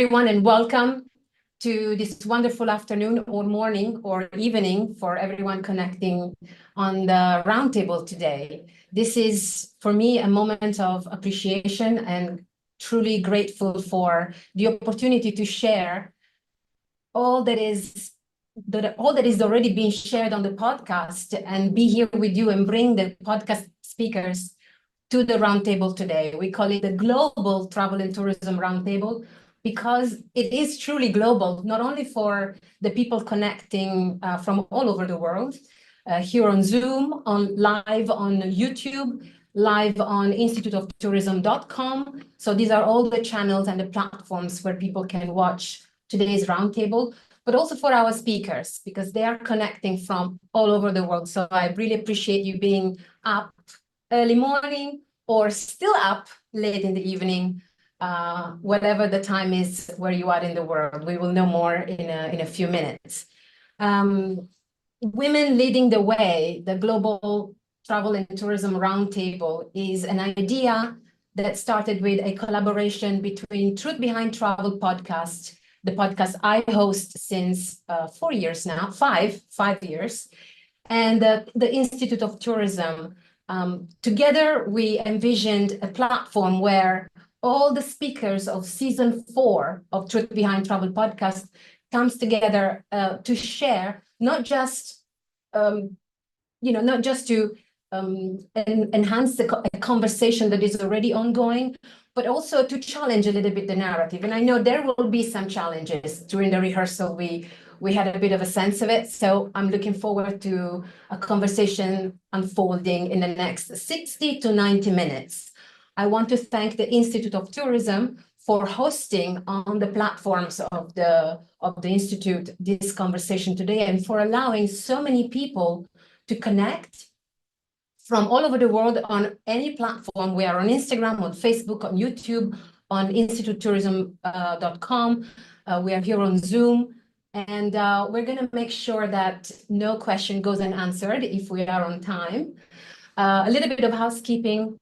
everyone, and welcome to this wonderful afternoon or morning or evening for everyone connecting on the roundtable today. This is, for me, a moment of appreciation and truly grateful for the opportunity to share all that is already being shared on the podcast and be here with you and bring the podcast speakers to the roundtable today. We call it the Global Travel and Tourism Roundtable because it is truly global, not only for the people connecting from all over the world, here on Zoom, live on YouTube, live on instituteoftourism.com. So these are all the channels and the platforms where people can watch today's roundtable, but also for our speakers, because they are connecting from all over the world. So I really appreciate you being up early morning or still up late in the evening, whatever the time is where you are in the world. We will know more in a few minutes. Women Leading the Way, the Global Travel and Tourism Roundtable, is an idea that started with a collaboration between Truth Behind Travel podcast, the podcast I host since 4 years now, five years, and the Institute of Tourism. Together, we envisioned a platform where all the speakers of season 4 of Truth Behind Travel podcast comes together to share, not just to enhance the conversation that is already ongoing, but also to challenge a little bit the narrative. And I know there will be some challenges. During the rehearsal, we had a bit of a sense of it. So I'm looking forward to a conversation unfolding in the next 60 to 90 minutes. I want to thank the Institute of Tourism for hosting on the platforms of the Institute this conversation today, and for allowing so many people to connect from all over the world on any platform. We are on Instagram, on Facebook, on YouTube, on institutetourism.com. We are here on Zoom, and we're going to make sure that no question goes unanswered if we are on time. A little bit of housekeeping.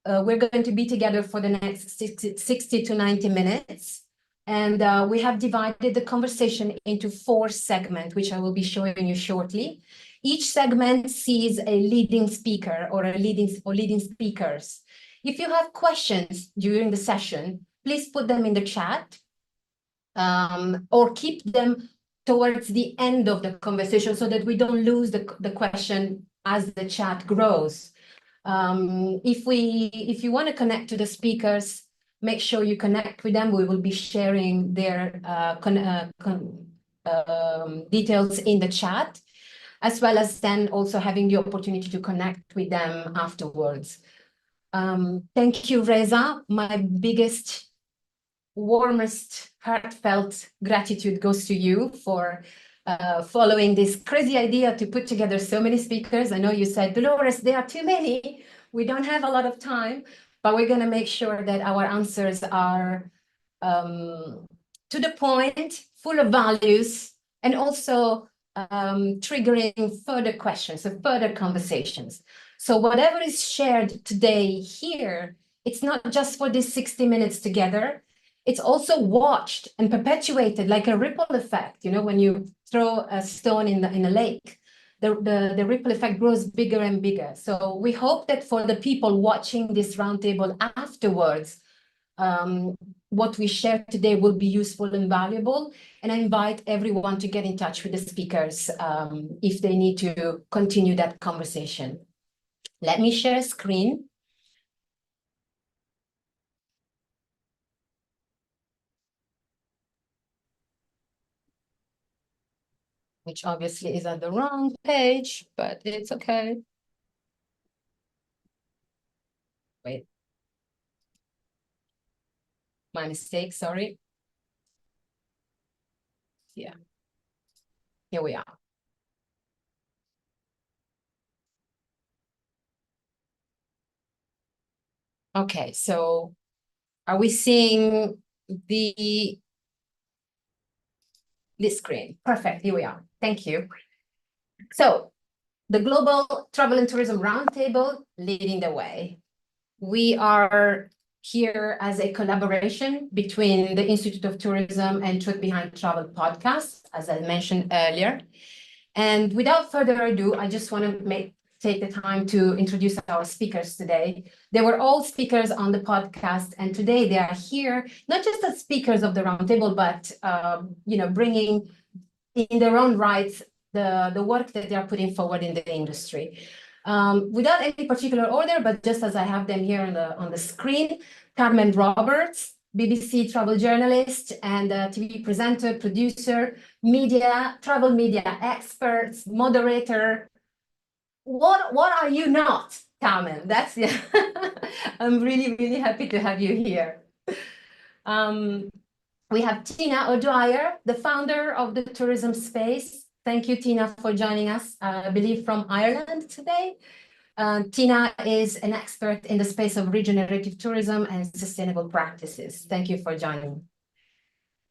We're going to be together for the next 60 to 90 minutes. And we have divided the conversation into 4 segments, which I will be showing you shortly. Each segment sees a leading speaker or leading speakers. If you have questions during the session, please put them in the chat or keep them towards the end of the conversation so that we don't lose the question as the chat grows. If you want to connect to the speakers, make sure you connect with them. We will be sharing their details in the chat, as well as then also having the opportunity to connect with them afterwards. Thank you, Reza. My biggest, warmest, heartfelt gratitude goes to you for following this crazy idea to put together so many speakers. I know you said, Dolores, there are too many. We don't have a lot of time, but we're going to make sure that our answers are to the point, full of values, and also triggering further questions and further conversations. So whatever is shared today here, it's not just for these 60 minutes together. It's also watched and perpetuated like a ripple effect. You know, when you throw a stone in a lake, the ripple effect grows bigger and bigger. So we hope that for the people watching this roundtable afterwards, what we share today will be useful and valuable. And I invite everyone to get in touch with the speakers if they need to continue that conversation. Let me share a screen. Which obviously is on the wrong page, but it's okay. Wait. My mistake, sorry. Yeah. Here we are. Okay, so are we seeing this screen? Perfect, here we are. Thank you. So the Global Travel and Tourism Roundtable, leading the way. We are here as a collaboration between the Institute of Tourism and Truth Behind Travel podcast, as I mentioned earlier. And without further ado, I just want to take the time to introduce our speakers today. They were all speakers on the podcast, and today they are here, not just as speakers of the roundtable, but bringing in their own rights the work that they are putting forward in the industry. Without any particular order, but just as I have them here on the screen, Carmen Roberts, BBC travel journalist and TV presenter, producer, travel media experts, moderator. What are you not, Carmen? That's yeah. I'm really, really happy to have you here. We have Tina O'Dwyer, the founder of the tourism space. Thank you, Tina, for joining us, I believe from Ireland today. Tina is an expert in the space of regenerative tourism and sustainable practices. Thank you for joining.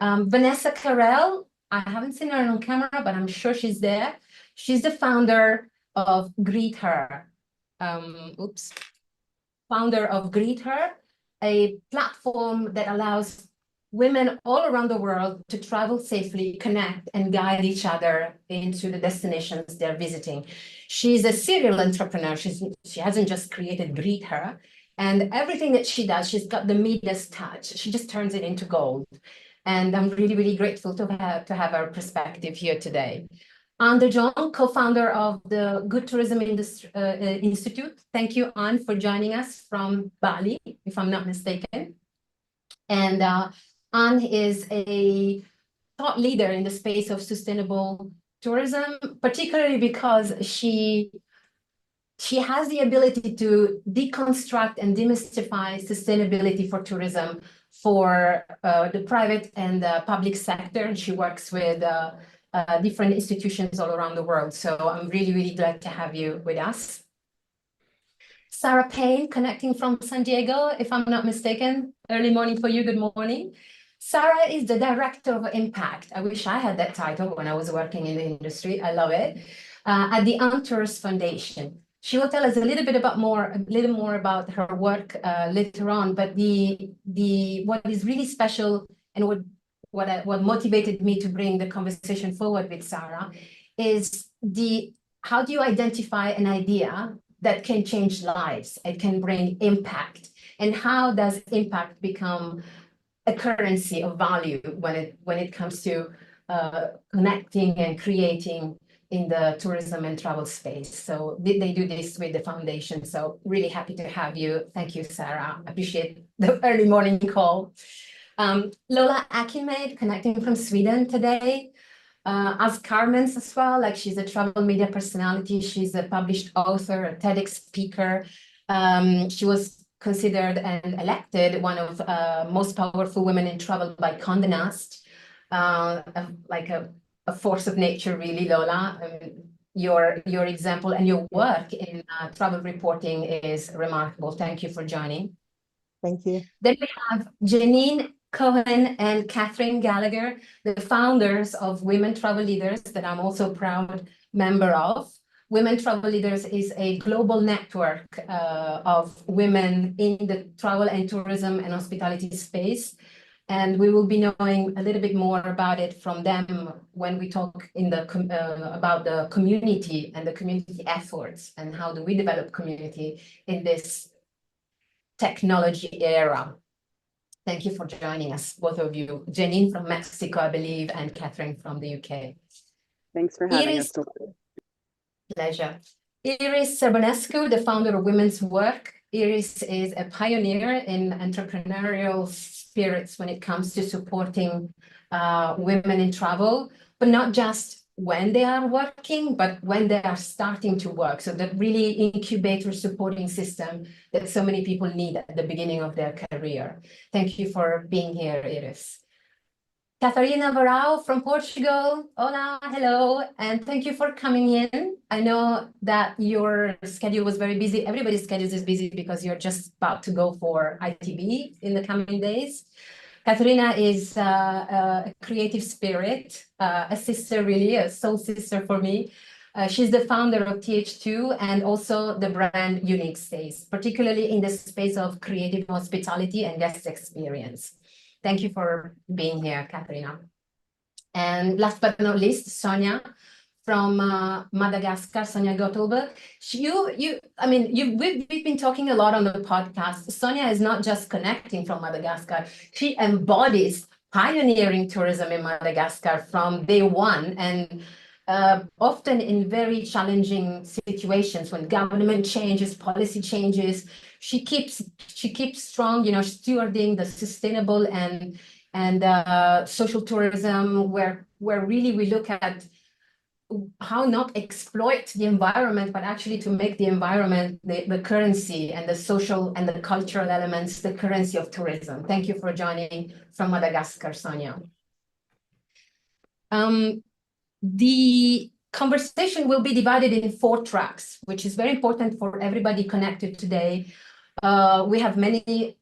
Vanessa Carell, I haven't seen her on camera, but I'm sure she's there. She's the founder of Greet Her. Founder of Greet Her, a platform that allows women all around the world to travel safely, connect, and guide each other into the destinations they're visiting. She's a serial entrepreneur. She hasn't just created Greet Her, and everything that she does, she's got the Midas touch. She just turns it into gold. And I'm really, really grateful to have her perspective here today. Anne de Jong, co-founder of the Good Tourism Institute. Thank you, Anne, for joining us from Bali, if I'm not mistaken. And Anne is a thought leader in the space of sustainable tourism, particularly because she has the ability to deconstruct and demystify sustainability for tourism for the private and public sector. And she works with different institutions all around the world. So I'm really, really glad to have you with us. Sarah Payne, connecting from San Diego, if I'm not mistaken. Early morning for you, good morning. Sarah is the Director of Impact. I wish I had that title when I was working in the industry. I love it. At the Antours Foundation. She will tell us a little more about her work later on. But what is really special and what motivated me to bring the conversation forward with Sarah is how do you identify an idea that can change lives? It can bring impact, and how does impact become a currency of value when it comes to connecting and creating in the tourism and travel space? So they do this with the foundation. So really happy to have you. Thank you, Sarah. Appreciate the early morning call. Lola Akinmaid, connecting from Sweden today. As Carmen's as well, like she's a travel media personality. She's a published author, a TEDx speaker. She was considered and elected one of most powerful women in travel by Condé Nast, like a force of nature, really, Lola. Your example and your work in travel reporting is remarkable. Thank you for joining. Thank you. Then we have Janine Cohen and Catherine Gallagher, the founders of Women Travel Leaders, that I'm also a proud member of. Women Travel Leaders is a global network of women in the travel and tourism and hospitality space. And we will be knowing a little bit more about it from them when we talk about the community and the community efforts and how do we develop community in this technology era. Thank you for joining us, both of you. Janine from Mexico, I believe, and Catherine from the UK. Thanks for having us. Pleasure. Iris Serbonescu, the founder of Women's Work. Iris is a pioneer in entrepreneurial spirits when it comes to supporting women in travel, but not just when they are working, but when they are starting to work. So that really incubator supporting system that so many people need at the beginning of their career. Thank you for being here, Iris. Catarina Varao from Portugal. Hola, hello, and thank you for coming in. I know that your schedule was very busy. Everybody's schedule is busy because you're just about to go for ITB in the coming days. Catarina is a creative spirit, a sister, really, a soul sister for me. She's the founder of TH2 and also the brand Unique Stays, particularly in the space of creative hospitality and guest experience. Thank you for being here, Katerina. And last but not least, Sonia from Madagascar, Sonia Gottlieb. We've been talking a lot on the podcast. Sonia is not just connecting from Madagascar. She embodies pioneering tourism in Madagascar from day one, and often in very challenging situations when government changes, policy changes. She keeps strong, stewarding the sustainable and social tourism, where really we look at how not exploit the environment, but actually to make the environment the currency, and the social and the cultural elements, the currency of tourism. Thank you for joining from Madagascar, Sonia. The conversation will be divided in 4 tracks, which is very important for everybody connected today. We have many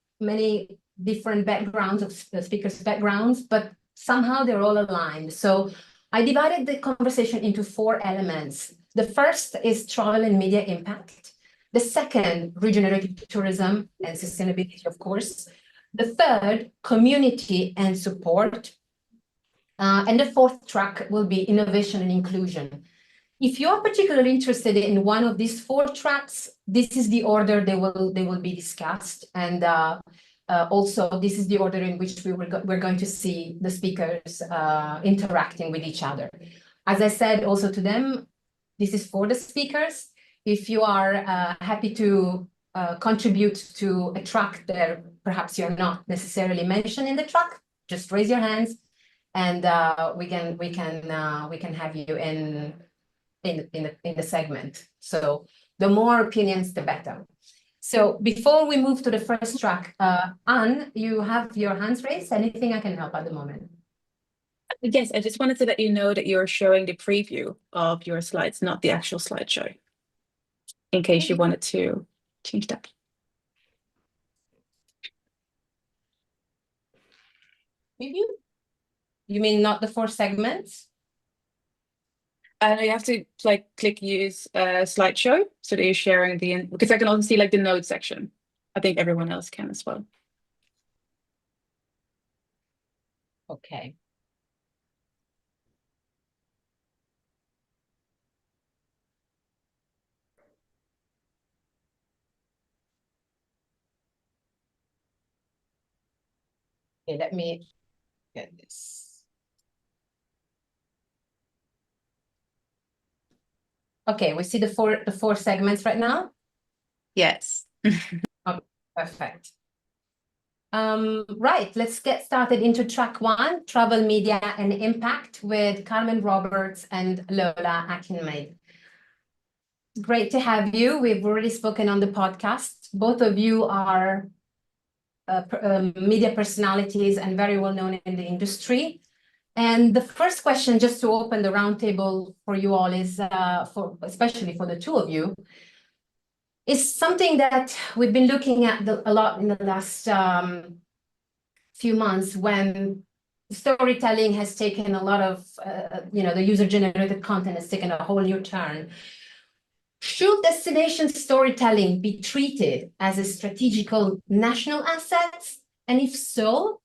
different backgrounds of speakers' backgrounds, but somehow they're all aligned. So I divided the conversation into 4 elements. The first is travel and media impact. The second, regenerative tourism and sustainability, of course. The third, community and support. And the 4th track will be innovation and inclusion. If you're particularly interested in one of these 4 tracks, this is the order they will be discussed. And also, this is the order in which we're going to see the speakers interacting with each other. As I said also to them, this is for the speakers. If you are happy to contribute to a track that perhaps you're not necessarily mentioned in the track, just raise your hands, and we can have you in the segment. So the more opinions, the better. So before we move to the first track, Anne, you have your hands raised. Anything I can help at the moment? Yes, I just wanted to let you know that you're showing the preview of your slides, not the actual slideshow, in case you wanted to change that. Preview? You mean not the 4 segments? You have to click use slideshow so that you're sharing because I can also see the notes section. I think everyone else can as well. Okay. Okay, let me get this. Okay, we see the four segments right now. Yes. Okay, perfect. Right, let's get started into track 1, travel media and impact, with Carmen Roberts and Lola Akinmaid. Great to have you. We've already spoken on the podcast. Both of you are media personalities and very well known in the industry. And the first question, just to open the roundtable for you all, is especially for the 2 of you, is something that we've been looking at a lot in the last few months, when storytelling has taken a lot of, the user-generated content has taken a whole new turn. Should destination storytelling be treated as a strategical national asset? And if so,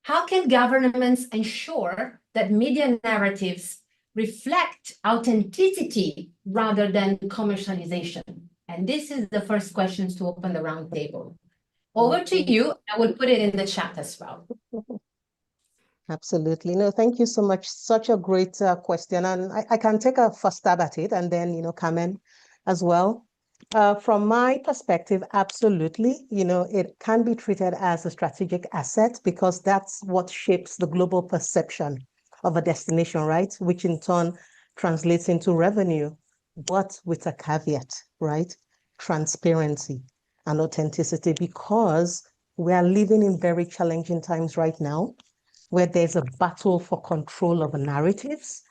how can governments ensure that media narratives reflect authenticity rather than commercialization? And this is the first questions to open the roundtable. Over to you. I will put it in the chat as well. Absolutely. No, thank you so much. Such a great question. And I can take a first stab at it, and then, Carmen as well. From my perspective, absolutely, it can be treated as a strategic asset, because that's what shapes the global perception of a destination, right? Which in turn translates into revenue, but with a caveat, right? Transparency and authenticity, because we are living in very challenging times right now, where there's a battle for control of narratives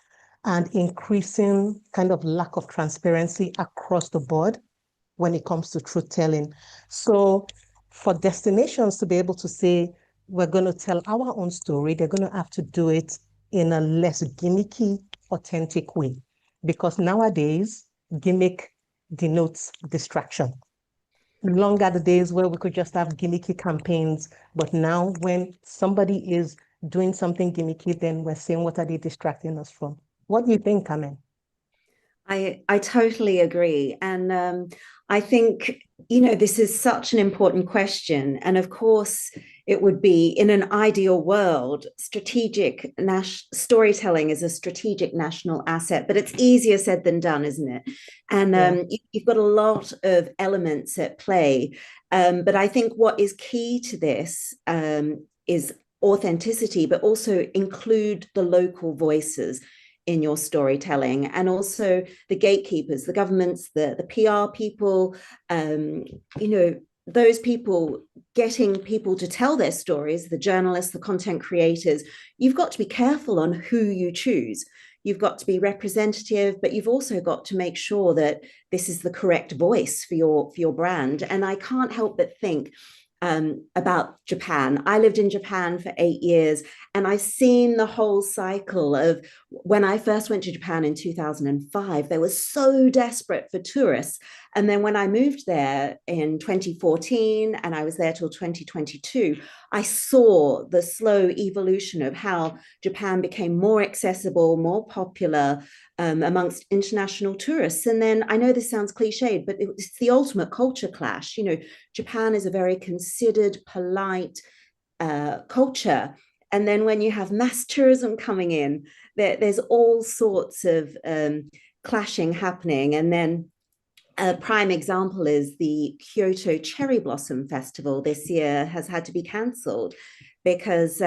and increasing kind of lack of transparency across the board when it comes to truth telling. So for destinations to be able to say, we're going to tell our own story, they're going to have to do it in a less gimmicky, authentic way. because nowadays gimmick denotes distraction. Long are the days where we could just have gimmicky campaigns, but now when somebody is doing something gimmicky, then we're saying, what are they distracting us from? What do you think, Carmen? I totally agree. And I think, this is such an important question. And of course, it would be, in an ideal world, strategic storytelling is a strategic national asset, but it's easier said than done, isn't it? And you've got a lot of elements at play. But I think what is key to this is authenticity, but also include the local voices in your storytelling, and also the gatekeepers, the governments, the PR people, those people getting people to tell their stories, the journalists, the content creators. You've got to be careful on who you choose. You've got to be representative, but you've also got to make sure that this is the correct voice for your brand. And I can't help but think about Japan. I lived in Japan for 8 years, and I've seen the whole cycle of when I first went to Japan in 2005, they were so desperate for tourists. And then when I moved there in 2014, and I was there till 2022, I saw the slow evolution of how Japan became more accessible, more popular amongst international tourists. And then, I know this sounds cliched, but it's the ultimate culture clash. Japan is a very considered, polite culture. And then when you have mass tourism coming in, there's all sorts of clashing happening. And then a prime example is the Kyoto Cherry Blossom Festival this year has had to be cancelled because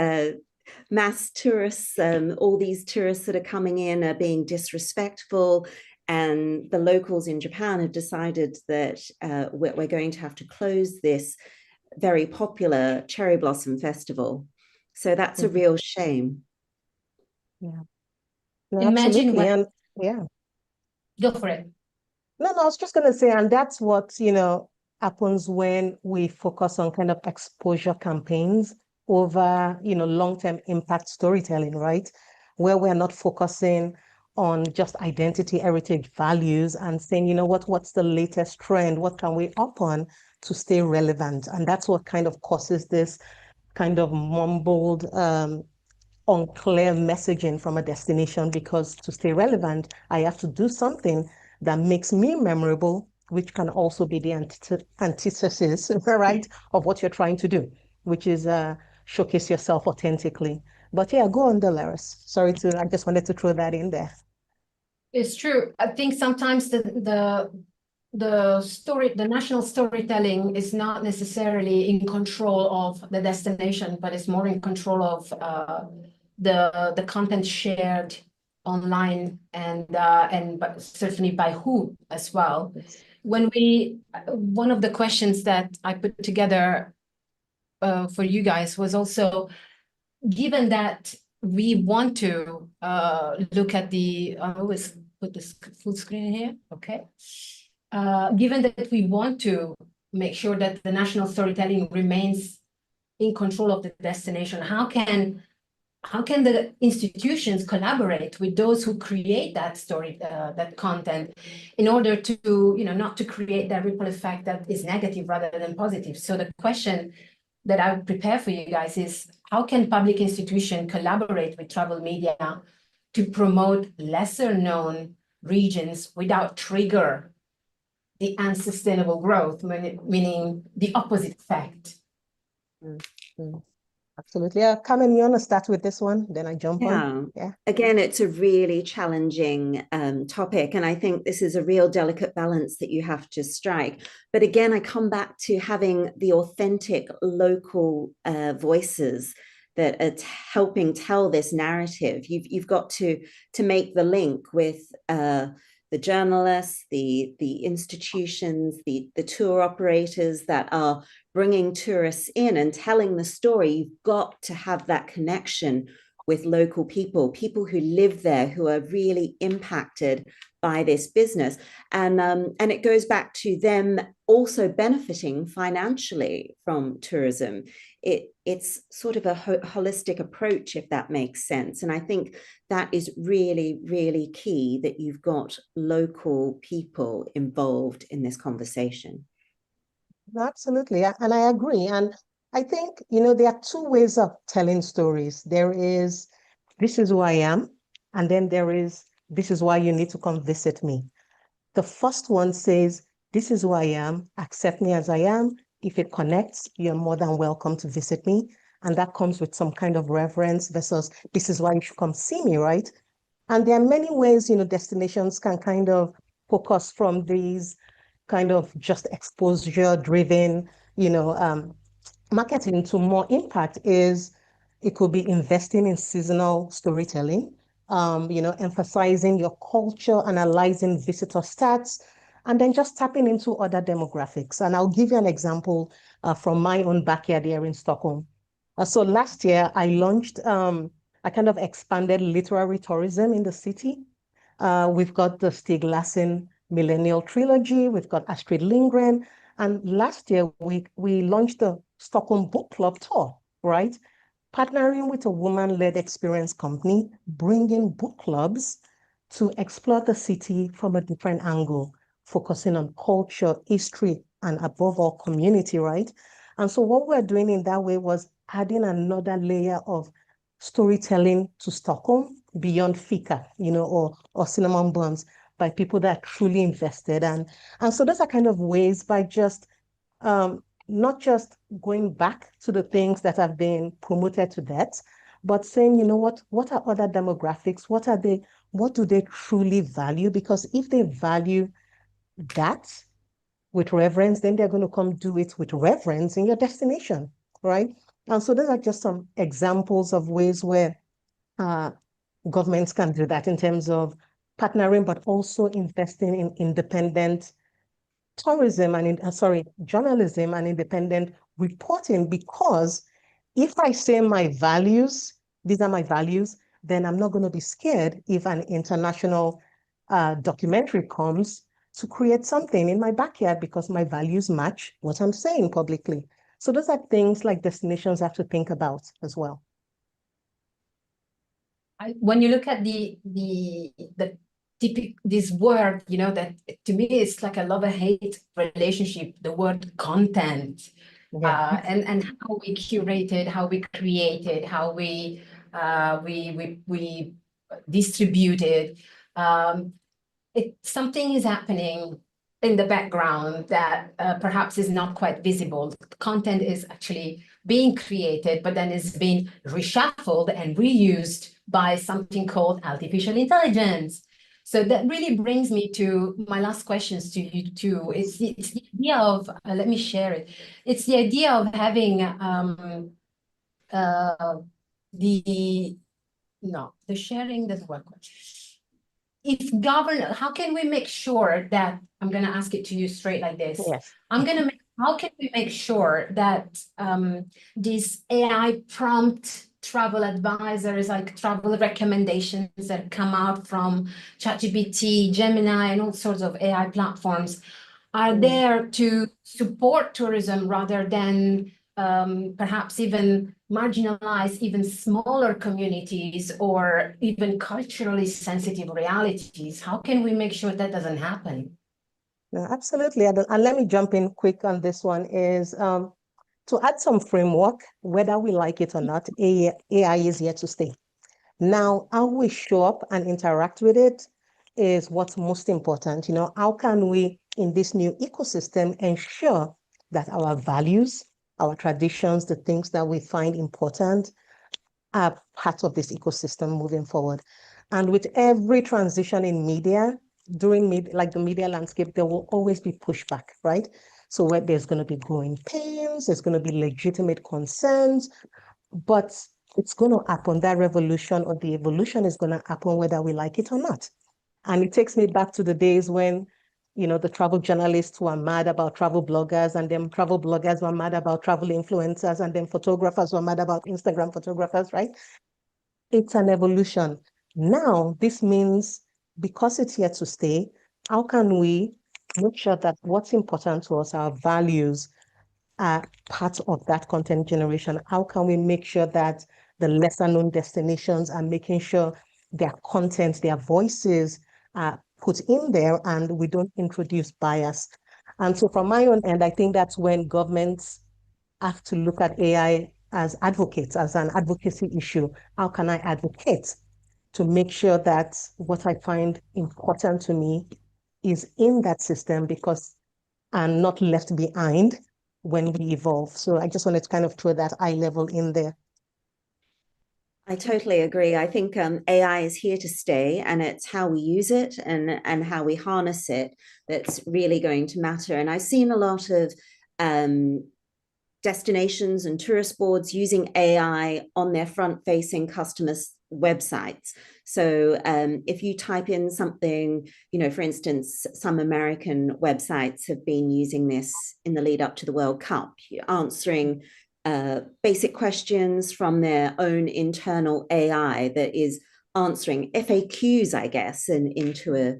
mass tourists, all these tourists that are coming in are being disrespectful. And the locals in Japan have decided that we're going to have to close this very popular cherry blossom festival. So that's a real shame. Yeah. No, Imagine absolutely. when, And yeah. go for it. No, I was just going to say, and that's what, happens when we focus on kind of exposure campaigns over, long-term impact storytelling, right? Where we're not focusing on just identity, heritage, values, and saying, what's the latest trend? What can we up on to stay relevant? And that's what kind of causes this kind of mumbled, unclear messaging from a destination, because to stay relevant, I have to do something that makes me memorable, which can also be the antithesis, right, of what you're trying to do, which is showcase yourself authentically. But yeah, go on, Dolores. I just wanted to throw that in there. It's true. I think sometimes the national storytelling is not necessarily in control of the destination, but it's more in control of the content shared online and but certainly by who as well. When one of the questions that I put together for you guys was also, given that we want to look at I always put this full screen here, okay? Given that we want to make sure that the national storytelling remains in control of the destination, how can the institutions collaborate with those who create that story, that content, in order to, not to create that ripple effect that is negative rather than positive? So the question that I would prepare for you guys is, how can public institutions collaborate with travel media to promote lesser known regions without trigger the unsustainable growth, meaning the opposite effect? Mm-hmm. Absolutely. Yeah, Carmen, you want to start with this one? Then I jump on. Yeah. Again, it's a really challenging topic. And I think this is a real delicate balance that you have to strike. But again, I come back to having the authentic local voices that are helping tell this narrative. You've got to make the link with the journalists, the institutions, the tour operators that are bringing tourists in and telling the story. You've got to have that connection with local people who live there, who are really impacted by this business. And it goes back to them also benefiting financially from tourism. it's sort of a holistic approach, if that makes sense. And I think that is really, really key, that you've got local people involved in this conversation. Absolutely. And I agree. And I think, there are two ways of telling stories. There is, this is who I am. And then there is, this is why you need to come visit me. The first one says, this is who I am, accept me as I am. If it connects, you're more than welcome to visit me. And that comes with some kind of reverence versus, this is why you should come see me, right? And there are many ways, destinations can kind of focus from these kind of just exposure-driven, marketing to more impact. Is it could be investing in seasonal storytelling, emphasizing your culture, analyzing visitor stats, and then just tapping into other demographics. And I'll give you an example from my own backyard here in Stockholm. So last year, I launched, I kind of expanded literary tourism in the city. We've got the Stieg Larsson Millennial Trilogy, we've got Astrid Lindgren, and last year we launched the Stockholm Book Club Tour, right? Partnering with a woman-led experience company, bringing book clubs to explore the city from a different angle, focusing on culture, history, and above all, community, right? And so what we're doing in that way was adding another layer of storytelling to Stockholm beyond fika, or cinnamon buns, by people that are truly invested. And so those are kind of ways by just not just going back to the things that have been promoted to death, but saying, what are other demographics? What do they truly value? Because if they value that with reverence, then they're going to come do it with reverence in your destination, right? And so those are just some examples of ways where governments can do that in terms of partnering, but also investing in independent tourism and journalism and independent reporting. Because if I say my values, these are my values, then I'm not going to be scared if an international documentary comes to create something in my backyard, because my values match what I'm saying publicly. So those are things like destinations have to think about as well. When you look at the this word, that to me is like a love-hate relationship, the word content. Yeah. And how we curated, how we created, how we distributed. Something is happening in the background that perhaps is not quite visible. Content is actually being created, but then is being reshuffled and reused by something called artificial intelligence. So that really brings me to my last questions to you too. It's the idea of, let me share it. It's the idea of having the sharing doesn't work. How can we make sure that, I'm going to ask it to you straight like this. Yes. How can we make sure that these AI prompt travel advisors, like travel recommendations that come out from ChatGPT, Gemini, and all sorts of AI platforms are there to support tourism rather than perhaps even marginalize even smaller communities or even culturally sensitive realities? How can we make sure that doesn't happen? Yeah, absolutely. And let me jump in quick on this one is to add some framework, whether we like it or not, AI is here to stay. Now, how we show up and interact with it is what's most important. How can we, in this new ecosystem, ensure that our values, our traditions, the things that we find important are part of this ecosystem moving forward? And with every transition in media, like the media landscape, there will always be pushback, right? So where there's going to be growing pains, there's going to be legitimate concerns, but it's going to happen. That revolution or the evolution is going to happen whether we like it or not. And it takes me back to the days when, the travel journalists were mad about travel bloggers, and then travel bloggers were mad about travel influencers, and then photographers were mad about Instagram photographers, right? It's an evolution. Now, this means because it's here to stay, how can we make sure that what's important to us, our values, part of that content generation? How can we make sure that the lesser known destinations are making sure their content, their voices are put in there and we don't introduce bias? And so from my own end, I think that's when governments have to look at AI as advocates, as an advocacy issue. How can I advocate to make sure that what I find important to me is in that system because I'm not left behind when we evolve? So I just wanted to kind of throw that eye level in there. I totally agree. I think AI is here to stay, and it's how we use it and how we harness it that's really going to matter. And I've seen a lot of destinations and tourist boards using AI on their front-facing customers' websites. So if you type in something, you know, for instance, some American websites have been using this in the lead up to the World Cup, answering basic questions from their own internal AI that is answering FAQs, I guess, into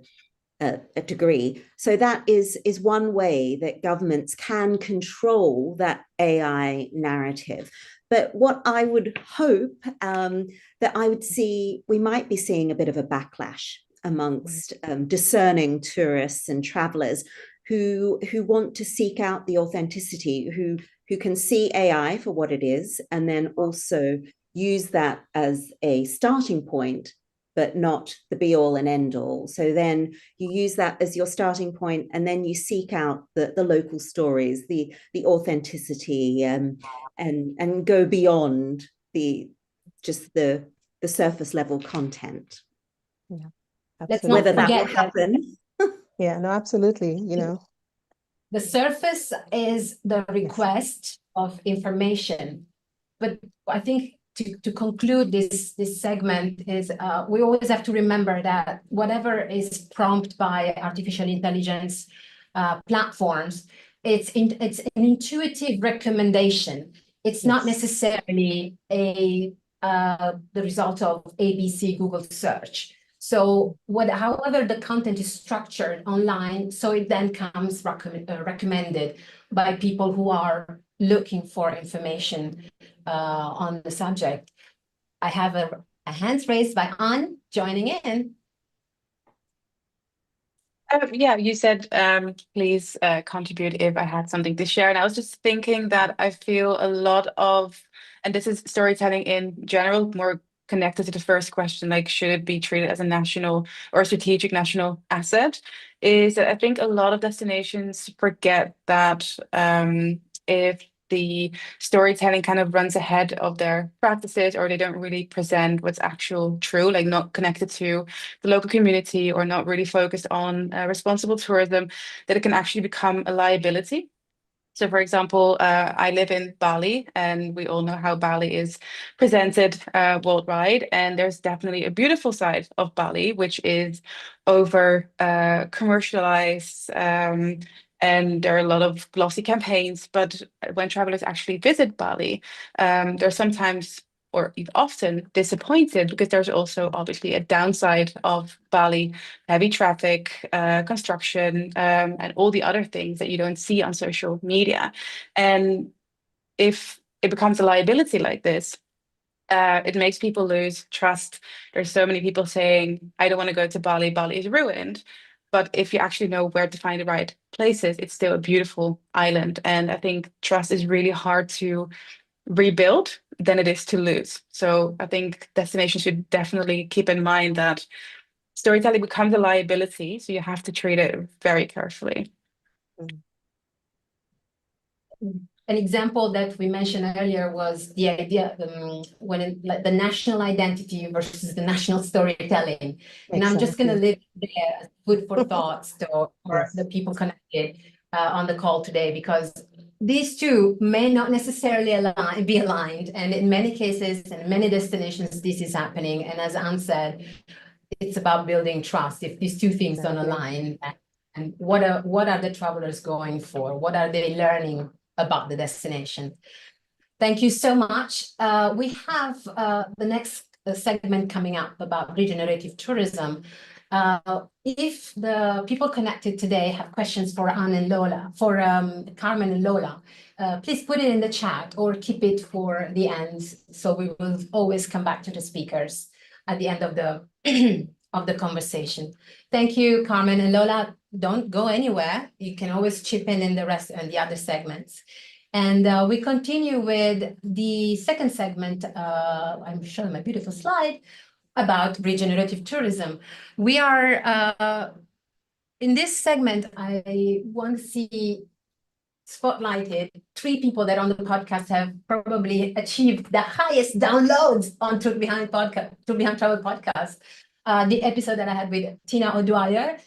a degree. So that is one way that governments can control that AI narrative. But what I would hope that I would see, we might be seeing a bit of a backlash amongst discerning tourists and travelers who want to seek out the authenticity, who can see AI for what it is, and then also use that as a starting point, but not the be all and end all. So then you use that as your starting point, and then you seek out the local stories, the authenticity, and go beyond the surface level content. Yeah, Let's absolutely. not Whether that will forget that happen. Yeah, no, absolutely. You know, the surface is the request of information. But I think to conclude this segment is we always have to remember that whatever is prompted by artificial intelligence platforms, it's an intuitive recommendation. It's not necessarily the result of ABC Google search. So however the content is structured online, so it then comes recommended by people who are looking for information on the subject. I have a hand raised by Anne joining in. Yeah, you said please contribute if I had something to share. And I was just thinking that I feel a lot of, and this is storytelling in general, more connected to the first question, like should it be treated as a national or strategic national asset, is that I think a lot of destinations forget that if the storytelling kind of runs ahead of their practices, or they don't really present what's actual true, like not connected to the local community or not really focused on responsible tourism, that it can actually become a liability. So, for example, I live in Bali, and we all know how Bali is presented worldwide. And there's definitely a beautiful side of Bali, which is over commercialized. And there are a lot of glossy campaigns. But when travelers actually visit Bali, they're sometimes or even often disappointed, because there's also obviously a downside of Bali: heavy traffic, construction, and all the other things that you don't see on social media. And if it becomes a liability like this, it makes people lose trust. There's so many people saying, I don't want to go to Bali, Bali is ruined. But if you actually know where to find the right places, it's still a beautiful island. And I think trust is really hard to rebuild than it is to lose. So I think destinations should definitely keep in mind that storytelling becomes a liability, so you have to treat it very carefully. An example that we mentioned earlier was the idea like the national identity versus the national storytelling. And I'm just going to leave it there as food for thought for the people connected on the call today, because these two may not necessarily be aligned. And in many cases and many destinations, this is happening. And as Anne said, it's about building trust. If these two things don't align, and what are the travelers going for? What are they learning about the destination? Thank you so much. We have the next segment coming up about regenerative tourism. If the people connected today have questions for Anne and Lola, for Carmen and Lola, please put it in the chat or keep it for the end. So we will always come back to the speakers at the end of the of the conversation. Thank you, Carmen and Lola. Don't go anywhere. You can always chip in the rest and the other segments. And we continue with the second segment. I'm showing my beautiful slide about regenerative tourism. We are in this segment, I want to see spotlighted 3 people that on the podcast have probably achieved the highest downloads on Truth Behind Travel podcast. The episode that I had with Tina O'Dwyer,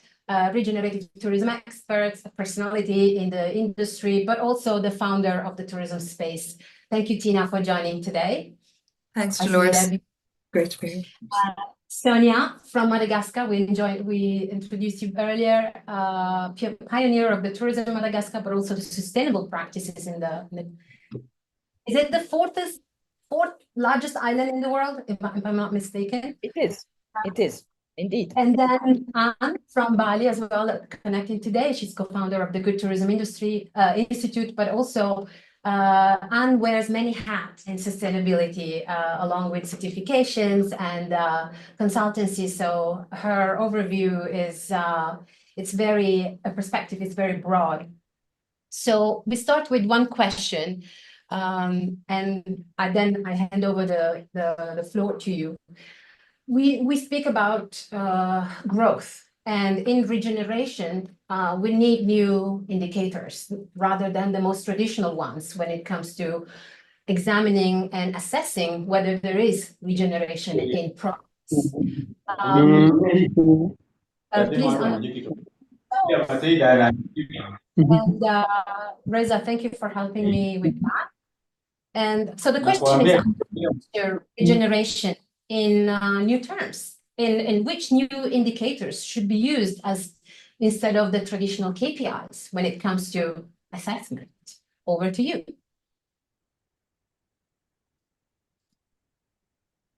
regenerative tourism expert, a personality in the industry, but also the founder of the tourism space. Thank you, Tina, for joining today. Thanks, Dolores. Great to be here. Sonia from Madagascar, we introduced you earlier, pioneer of the tourism in Madagascar, but also the sustainable practices in the is it the fourth largest island in the world, if I'm not mistaken? It is, indeed. And then Anne from Bali as well, connecting today. She's co-founder of the Good Tourism Industry Institute, but also Anne wears many hats in sustainability, along with certifications and consultancy. So her overview is, her perspective is very broad. So we start with one question, and I hand over the floor to you. We speak about growth. And in regeneration, we need new indicators rather than the most traditional ones when it comes to examining and assessing whether there is regeneration in progress. And Reza, thank you for helping me with that. And so the question is regeneration in new terms. In which new indicators should be used as instead of the traditional KPIs when it comes to assessment? Over to you.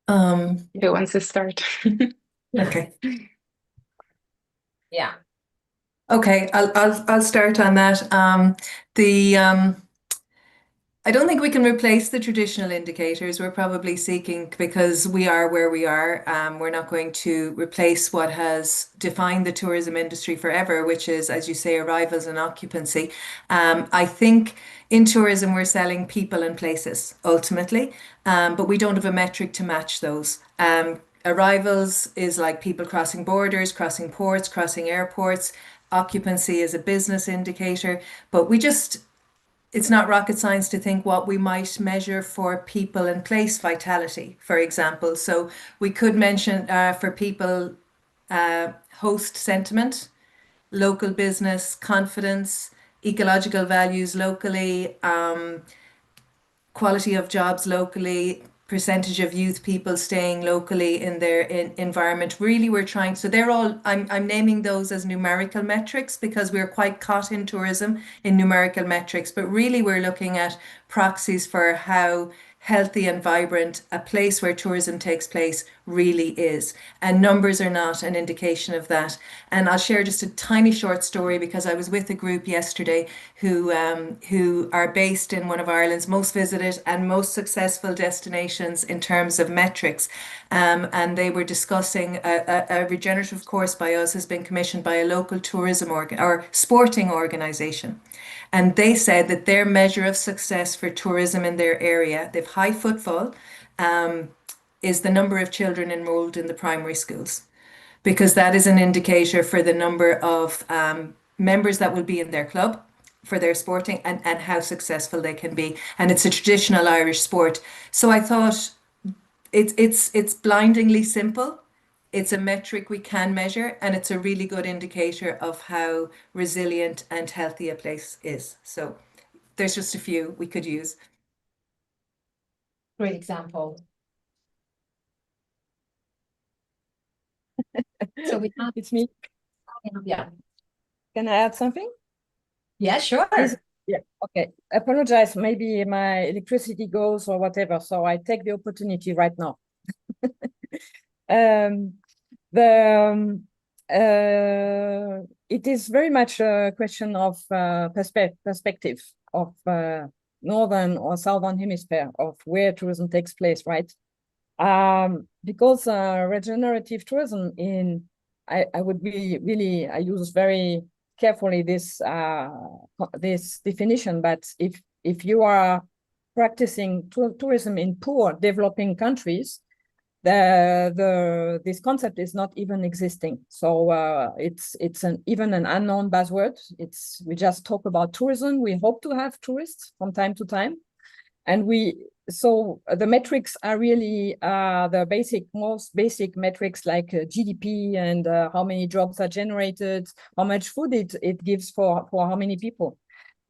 Who wants to start? Okay. Yeah. Okay, I'll start on that. I don't think we can replace the traditional indicators. We're probably seeking, because we are where we are, we're not going to replace what has defined the tourism industry forever, which is, as you say, arrivals and occupancy. I think in tourism, we're selling people and places ultimately, but we don't have a metric to match those. Arrivals is like people crossing borders, crossing ports, crossing airports. Occupancy is a business indicator, but it's not rocket science to think what we might measure for people and place vitality, for example. So we could mention for people, host sentiment, local business, confidence, ecological values locally, quality of jobs locally, percentage of youth people staying locally in their environment. Really, we're trying, so they're all, I'm naming those as numerical metrics because we're quite caught in tourism in numerical metrics, but really we're looking at proxies for how healthy and vibrant a place where tourism takes place really is. And numbers are not an indication of that. And I'll share just a tiny short story because I was with a group yesterday who are based in one of Ireland's most visited and most successful destinations in terms of metrics. And they were discussing a regenerative course by us has been commissioned by a local tourism or sporting organization. And they said that their measure of success for tourism in their area, they've high footfall, is the number of children enrolled in the primary schools, because that is an indicator for the number of members that will be in their club for their sporting and how successful they can be. And it's a traditional Irish sport. So I thought it's blindingly simple. It's a metric we can measure, and it's a really good indicator of how resilient and healthy a place is. So there's just a few we could use. Great example. So we have, It's me. yeah. Can I add something? Yeah, sure. Yeah, okay. Apologize, maybe my electricity goes or whatever, so I take the opportunity right now. it is very much a question of perspective of northern or southern hemisphere of where tourism takes place, right? Because regenerative tourism I would be really, I use very carefully this this definition, but if you are practicing tourism in poor developing countries, this concept is not even existing. So it's even an unknown buzzword. We just talk about tourism. We hope to have tourists from time to time, and so the metrics are really the most basic metrics like GDP and how many jobs are generated, how much food it gives for how many people.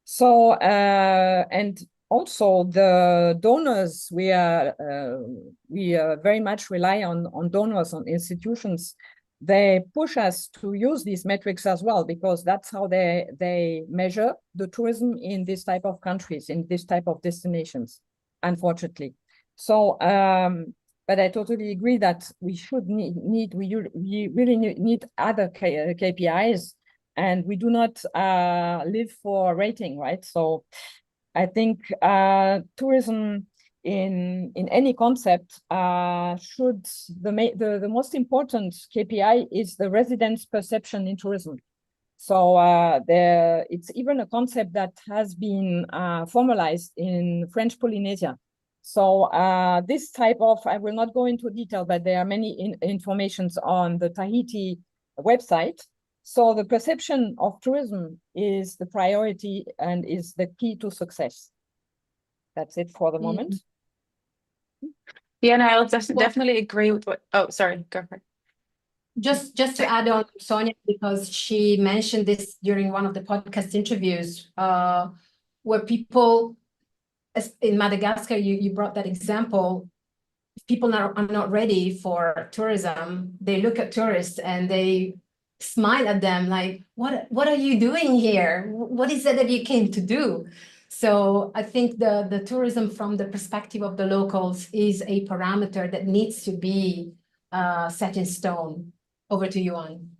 So and also the donors, we very much rely on donors, on institutions. They push us to use these metrics as well, because that's how they measure the tourism in this type of countries, in this type of destinations, unfortunately. So but I totally agree that we should we really need other KPIs, and we do not live for rating, right? So I think tourism in any concept should the most important KPI is the residents' perception in tourism. So it's even a concept that has been formalized in French Polynesia. So this type of, I will not go into detail, but there are many informations on the Tahiti website. So the perception of tourism is the priority and is the key to success. That's it for the moment. Yeah, and I'll definitely agree with what, oh, sorry, go for it. Just to add on, Sonia, because she mentioned this during one of the podcast interviews, where people, in Madagascar, you brought that example, if people are not ready for tourism, they look at tourists and they smile at them like, what are you doing here? What is it that you came to do? So I think the tourism from the perspective of the locals is a parameter that needs to be set in stone. Over to you, Anne.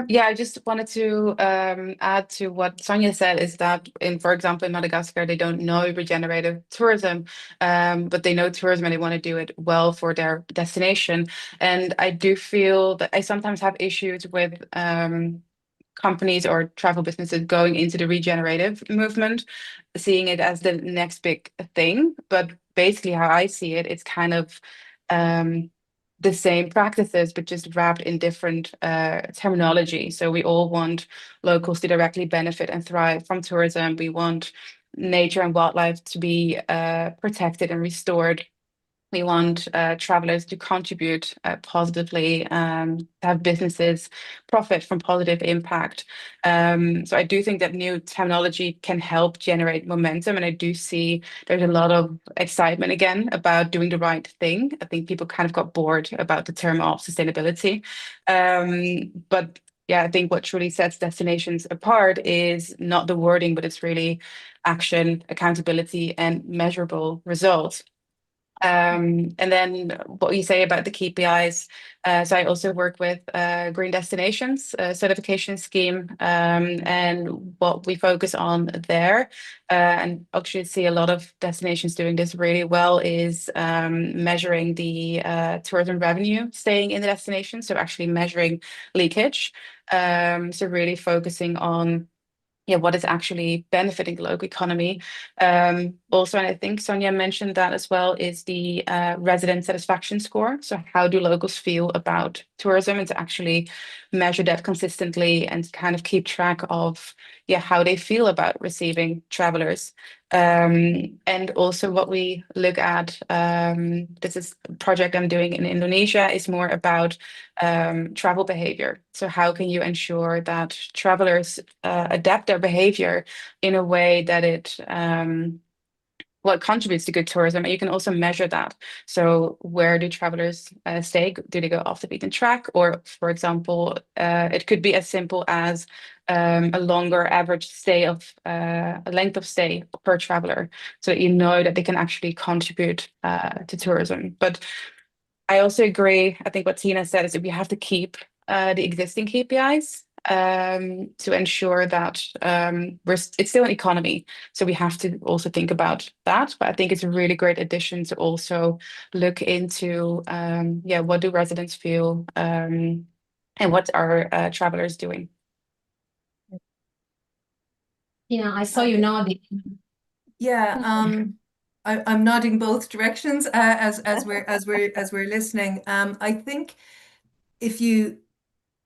Yeah, I just wanted to add to what Sonia said, is that for example, in Madagascar, they don't know regenerative tourism, but they know tourism and they want to do it well for their destination. And I do feel that I sometimes have issues with companies or travel businesses going into the regenerative movement, seeing it as the next big thing. But basically how I see it, it's kind of the same practices, but just wrapped in different terminology. So we all want locals to directly benefit and thrive from tourism. We want nature and wildlife to be protected and restored. We want travelers to contribute positively, to have businesses profit from positive impact. So I do think that new terminology can help generate momentum. And I do see there's a lot of excitement again about doing the right thing. I think people kind of got bored about the term of sustainability. But yeah, I think what truly sets destinations apart is not the wording, but it's really action, accountability, and measurable results. And then what you say about the KPIs. So I also work with Green Destinations certification scheme, and what we focus on there, and actually see a lot of destinations doing this really well, is measuring the tourism revenue staying in the destination. So actually measuring leakage. So really focusing on what is actually benefiting the local economy. Also, and I think Sonia mentioned that as well, is the resident satisfaction score. So how do locals feel about tourism, and to actually measure that consistently and kind of keep track of how they feel about receiving travelers. And also what we look at, this is a project I'm doing in Indonesia, is more about travel behavior. So how can you ensure that travelers adapt their behavior in a way that it contributes to good tourism, and you can also measure that. So where do travelers stay? Do they go off the beaten track? Or, for example, it could be as simple as a longer average stay of a length of stay per traveler, so that you know that they can actually contribute to tourism. But I also agree, I think what Tina said is that we have to keep the existing KPIs to ensure that it's still an economy. So we have to also think about that. But I think it's a really great addition to also look into, what do residents feel and what are travelers doing? I saw you nodding. Yeah, I'm nodding both directions as we're listening. I think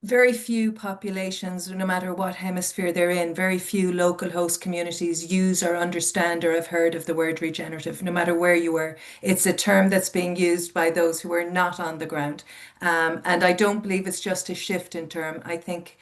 very few populations, no matter what hemisphere they're in, very few local host communities use or understand or have heard of the word regenerative, no matter where you were. It's a term that's being used by those who are not on the ground. And I don't believe it's just a shift in term. I think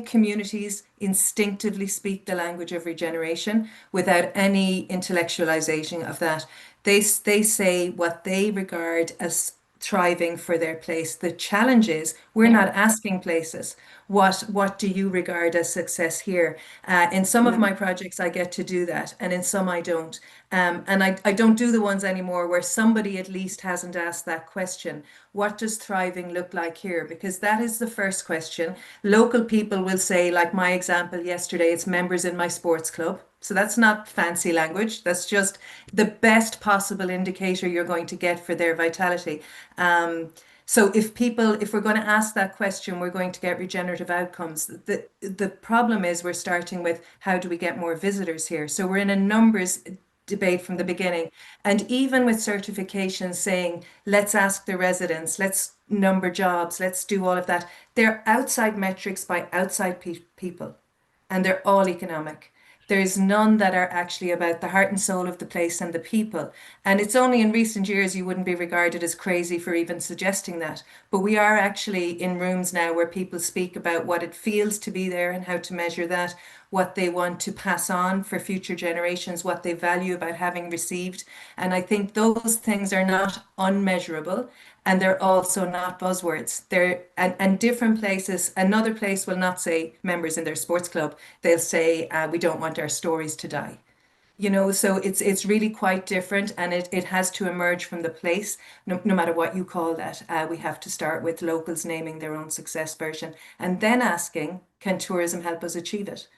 communities instinctively speak the language of regeneration without any intellectualizing of that. They say what they regard as thriving for their place. The challenge is we're not asking places, what do you regard as success here? In some of my projects, I get to do that, and in some I don't. And I don't do the ones anymore where somebody at least hasn't asked that question. What does thriving look like here? Because that is the first question. Local people will say, like my example yesterday, it's members in my sports club. So that's not fancy language. That's just the best possible indicator you're going to get for their vitality. So if we're going to ask that question, we're going to get regenerative outcomes. The problem is we're starting with how do we get more visitors here? So we're in a numbers debate from the beginning. And even with certifications saying, let's ask the residents, let's number jobs, let's do all of that. They're outside metrics by outside people, and they're all economic. There's none that are actually about the heart and soul of the place and the people. And it's only in recent years you wouldn't be regarded as crazy for even suggesting that. But we are actually in rooms now where people speak about what it feels to be there and how to measure that, what they want to pass on for future generations, what they value about having received. And I think those things are not unmeasurable. And they're also not buzzwords. And different places, another place will not say members in their sports club. They'll say, we don't want our stories to die. So it's really quite different, and it has to emerge from the place, no matter what you call that. We have to start with locals naming their own success version and then asking, can tourism help us achieve it?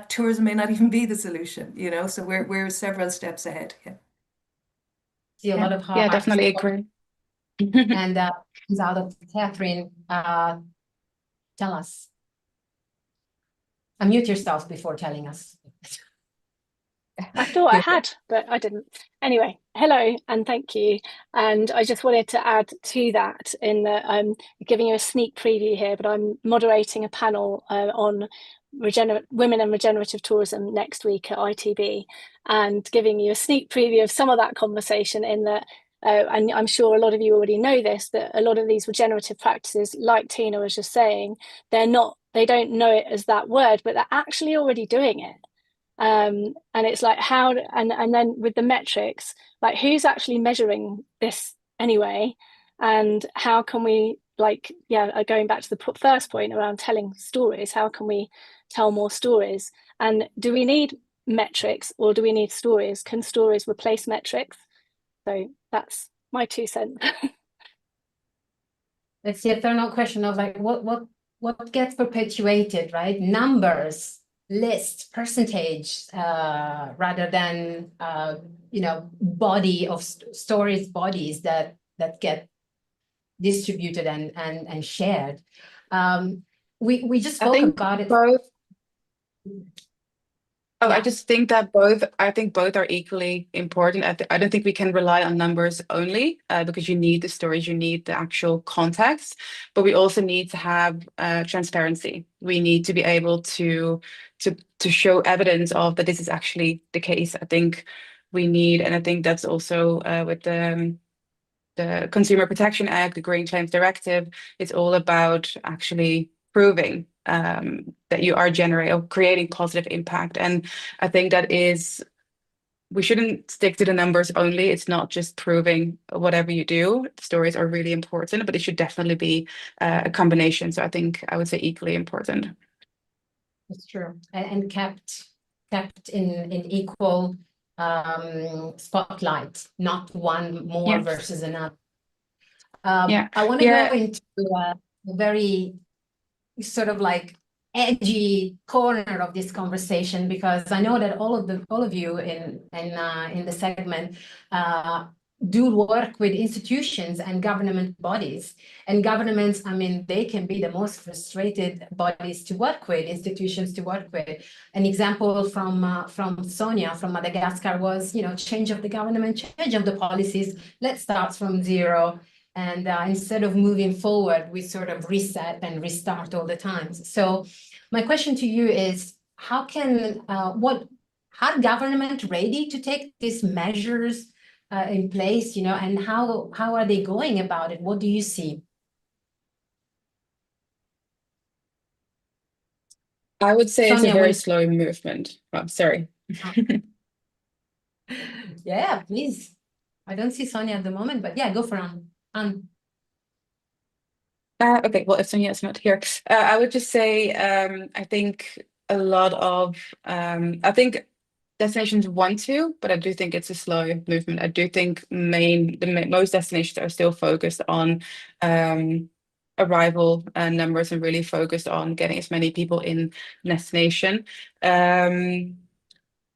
Tourism may not even be the solution, so we're several steps ahead. Yeah. See a lot of Yeah, definitely agree. And comes out of Catherine. Tell us. Unmute yourself before telling us. I thought I had, but I didn't. Anyway, hello and thank you. And I just wanted to add to that in that I'm giving you a sneak preview here, but I'm moderating a panel on women and regenerative tourism next week at ITB, and giving you a sneak preview of some of that conversation in that and I'm sure a lot of you already know this, that a lot of these regenerative practices, like Tina was just saying, they don't know it as that word, but they're actually already doing it. And it's like and then with the metrics, like who's actually measuring this anyway, and how can we going back to the first point around telling stories, how can we tell more stories? And do we need metrics or do we need stories? Can stories replace metrics? So that's my 2 cents. It's the eternal question of like what gets perpetuated, right? Numbers, list, percentage, rather than body of stories, bodies that get distributed and shared. We just spoke about it. I just think that both are equally important. I don't think we can rely on numbers only because you need the stories, you need the actual context, but we also need to have transparency. We need to be able to show evidence of that this is actually the case. I think we need, and I think that's also with the Consumer Protection Act, the Green Claims Directive, it's all about actually proving that you are creating positive impact. And I think we shouldn't stick to the numbers only. It's not just proving whatever you do. The stories are really important, but it should definitely be a combination. So I think I would say equally important. It's true, and kept in equal spotlight, not one more versus another. I want to go into a very sort of like edgy corner of this conversation, because I know that all of you in the segment do work with institutions and government bodies. And governments, I mean, they can be the most frustrated bodies to work with, institutions to work with. An example from Sonia from Madagascar was, change of the government, change of the policies. Let's start from zero. And instead of moving forward, we sort of reset and restart all the time. So my question to you is, how are government ready to take these measures in place, and how are they going about it? What do you see? I would say Sonia, it's a very slow movement. Oh, sorry. Yeah, please. I don't see Sonia at the moment, but yeah, go for it. Okay, well, if Sonia is not here, I would just say I think a lot of I think destinations want to, but I do think it's a slow movement. I do think most destinations are still focused on arrival numbers and really focused on getting as many people in destination. And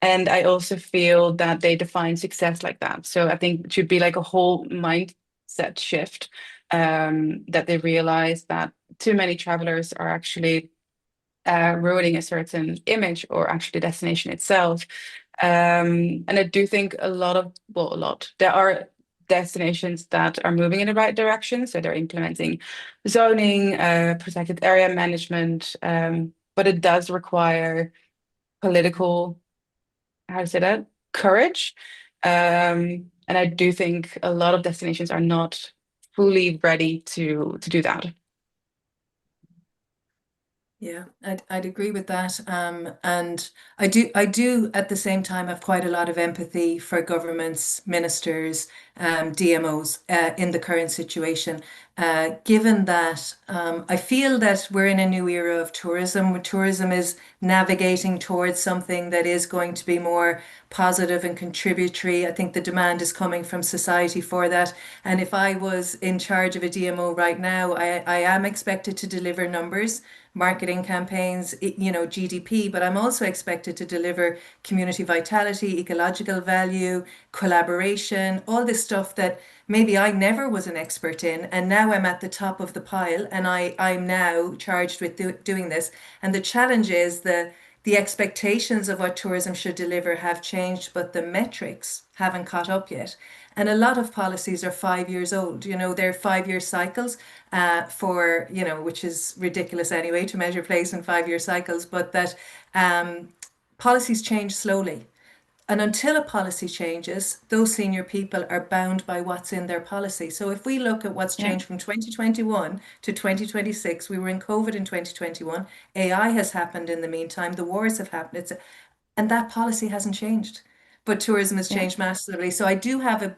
I also feel that they define success like that. So I think it should be like a whole mindset shift, that they realize that too many travelers are actually ruining a certain image or actually the destination itself. And I do think there are destinations that are moving in the right direction. So they're implementing zoning, protected area management, but it does require political, how to say that, courage. And I do think a lot of destinations are not fully ready to do that. Yeah, I'd agree with that. And I do at the same time have quite a lot of empathy for governments, ministers, DMOs in the current situation. Given that I feel that we're in a new era of tourism, where tourism is navigating towards something that is going to be more positive and contributory. I think the demand is coming from society for that. And if I was in charge of a DMO right now, I am expected to deliver numbers, marketing campaigns, GDP, but I'm also expected to deliver community vitality, ecological value, collaboration, all this stuff that maybe I never was an expert in. And now I'm at the top of the pile, and I'm now charged with doing this. And the challenge is the expectations of what tourism should deliver have changed, but the metrics haven't caught up yet. And a lot of policies are 5 years old. They're 5-year cycles for, which is ridiculous anyway, to measure place in 5-year cycles, but that policies change slowly. And until a policy changes, those senior people are bound by what's in their policy. So if we look at what's changed from 2021 to 2026, we were in COVID in 2021. AI has happened in the meantime. The wars have happened. And that policy hasn't changed. But tourism has changed massively. So I do have a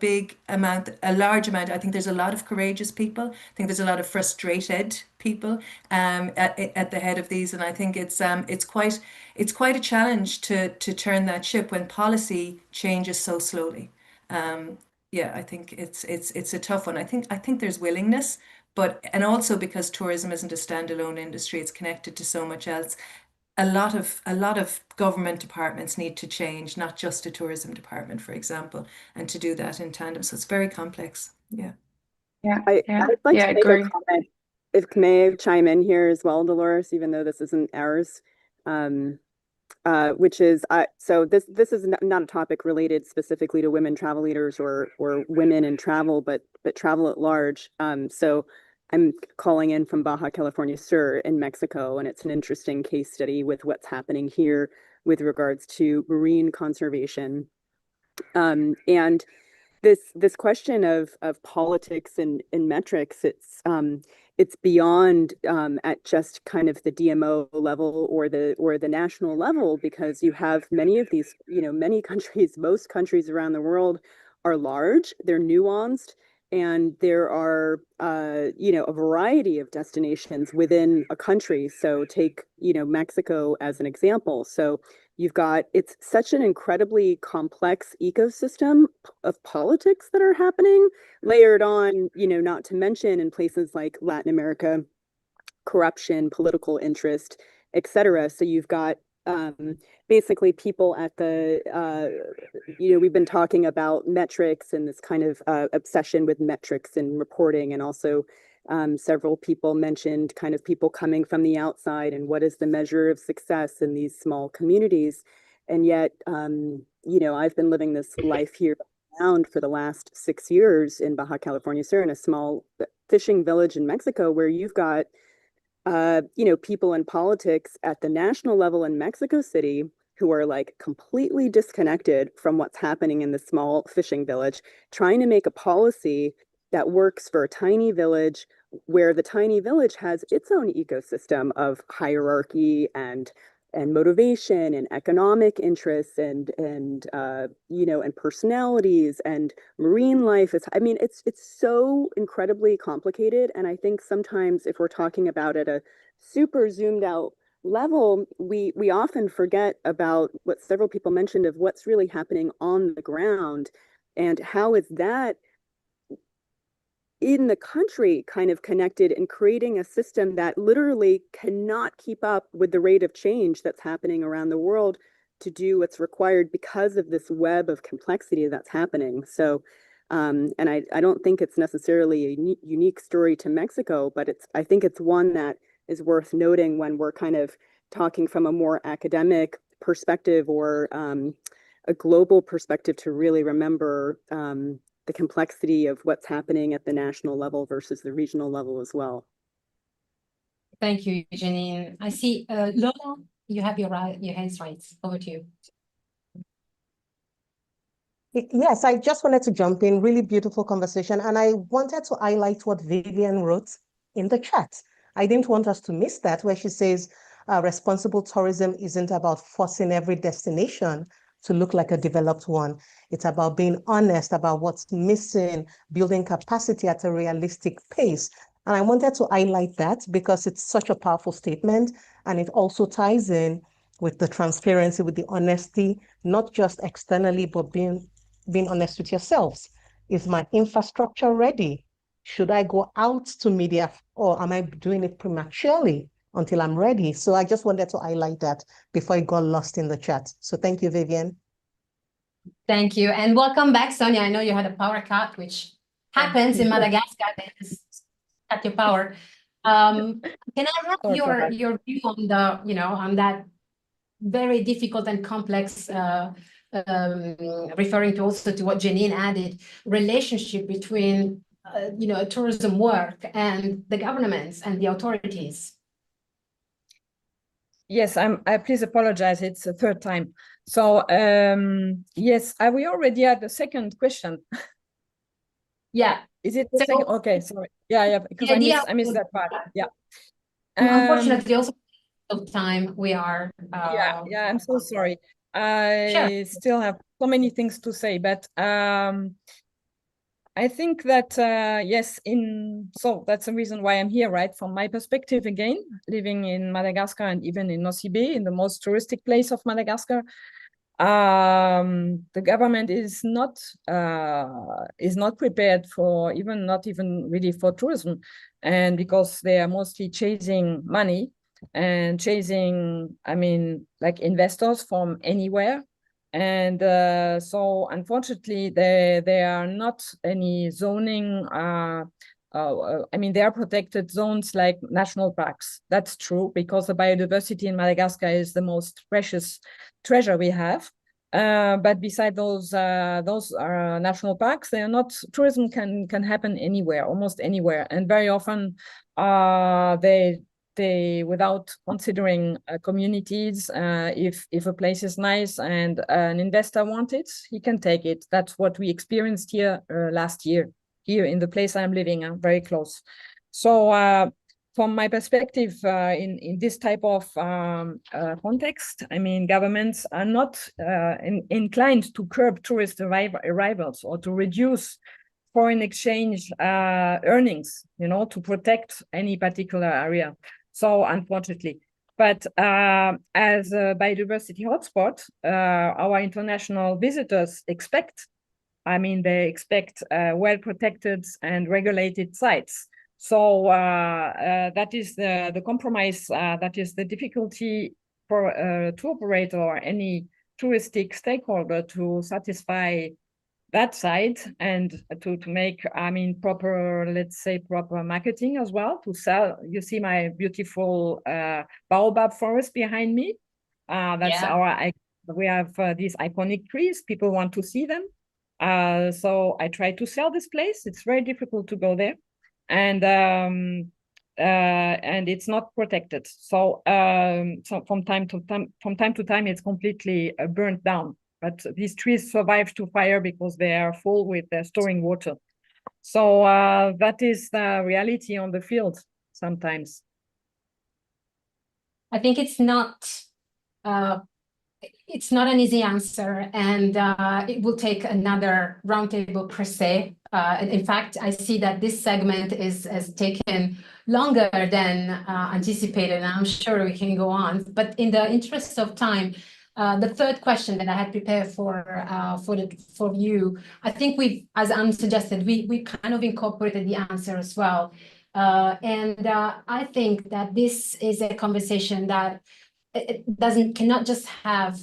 large amount. I think there's a lot of courageous people. I think there's a lot of frustrated people at the head of these. And I think it's quite a challenge to turn that ship when policy changes so slowly. I think it's a tough one. I think there's willingness, and also because tourism isn't a standalone industry, it's connected to so much else. A lot of government departments need to change, not just a tourism department, for example, and to do that in tandem. So it's very complex. Yeah. I'd like to make a comment, if may I chime in here as well, Dolores, even though this isn't ours, which is so this is not a topic related specifically to women travel leaders or women in travel, but travel at large. So I'm calling in from Baja California Sur in Mexico, and it's an interesting case study with what's happening here with regards to marine conservation. And this question of politics and metrics, it's beyond at just kind of the DMO level or the national level, because you have many of these, many countries, most countries around the world are large, they're nuanced, and there are, a variety of destinations within a country. So take, Mexico as an example. So it's such an incredibly complex ecosystem of politics that are happening, layered on, not to mention in places like Latin America, corruption, political interest, etc. So you've got basically people at the, we've been talking about metrics and this kind of obsession with metrics and reporting, and also several people mentioned kind of people coming from the outside and what is the measure of success in these small communities. And yet, I've been living this life here around for the last 6 years in Baja California Sur, in a small fishing village in Mexico, where you've got people in politics at the national level in Mexico City who are like completely disconnected from what's happening in the small fishing village, trying to make a policy that works for a tiny village, where the tiny village has its own ecosystem of hierarchy and motivation and economic interests and personalities and marine life. It's so incredibly complicated. And I think sometimes if we're talking about at a super zoomed out level, we often forget about what several people mentioned of what's really happening on the ground, and how is that in the country kind of connected and creating a system that literally cannot keep up with the rate of change that's happening around the world to do what's required because of this web of complexity that's happening. So, and I don't think it's necessarily a unique story to Mexico, but I think it's one that is worth noting when we're kind of talking from a more academic perspective or a global perspective, to really remember the complexity of what's happening at the national level versus the regional level as well. Thank you, Janine. I see, Lola, you have your hands raised. Over to you. Yes, I just wanted to jump in. Really beautiful conversation. And I wanted to highlight what Vivian wrote in the chat. I didn't want us to miss that, where she says, responsible tourism isn't about forcing every destination to look like a developed one. It's about being honest about what's missing, building capacity at a realistic pace. And I wanted to highlight that because it's such a powerful statement. And it also ties in with the transparency, with the honesty, not just externally, but being honest with yourselves. Is my infrastructure ready? Should I go out to media, or am I doing it prematurely until I'm ready? So I just wanted to highlight that before it got lost in the chat. So thank you, Vivian. Thank you. And welcome back, Sonia. I know you had a power cut, which happens in Madagascar. They just cut your power. Can I have your view on on that very difficult and complex, referring to also to what Janine added, relationship between tourism work and the governments and the authorities? Yes, I please apologize. It's the third time. So yes, we already had the second question. Yeah. Is it the second? Okay, sorry. Yeah, because I missed that part. Yeah. Unfortunately, also of time we are. Yeah, I'm so sorry. I still have so many things to say, but I think that yes, so that's the reason why I'm here, right? From my perspective, again, living in Madagascar and even in Nosy Be, in the most touristic place of Madagascar, the government is not prepared for not even really for tourism, and because they are mostly chasing money and chasing, like investors from anywhere. And so unfortunately, there are not any zoning. There are protected zones like national parks. That's true, because the biodiversity in Madagascar is the most precious treasure we have. But beside those national parks, they are not. Tourism can happen anywhere, almost anywhere, and very often they without considering communities. If a place is nice and an investor wants it, he can take it. That's what we experienced here last year, here in the place I'm living, very close. So from my perspective, in this type of context, governments are not inclined to curb tourist arrivals or to reduce foreign exchange earnings, to protect any particular area. So unfortunately, But as a biodiversity hotspot, our international visitors expect, they expect well-protected and regulated sites. So that is the compromise, that is the difficulty for tour operator or any touristic stakeholder to satisfy that side and to make, proper, let's say, proper marketing as well to sell. You see my beautiful baobab forest behind me. That's we have these iconic trees. People want to see them. So I try to sell this place. It's very difficult to go there. And it's not protected. So so from time to time, it's completely burnt down. But these trees survive to fire because they are full with storing water. So that is the reality on the field sometimes. I think it's not an easy answer, and it will take another roundtable per se. In fact, I see that this segment has taken longer than anticipated, and I'm sure we can go on. But in the interest of time, the third question that I had prepared for you, I think as Anne suggested, we kind of incorporated the answer as well. And I think that this is a conversation that cannot just have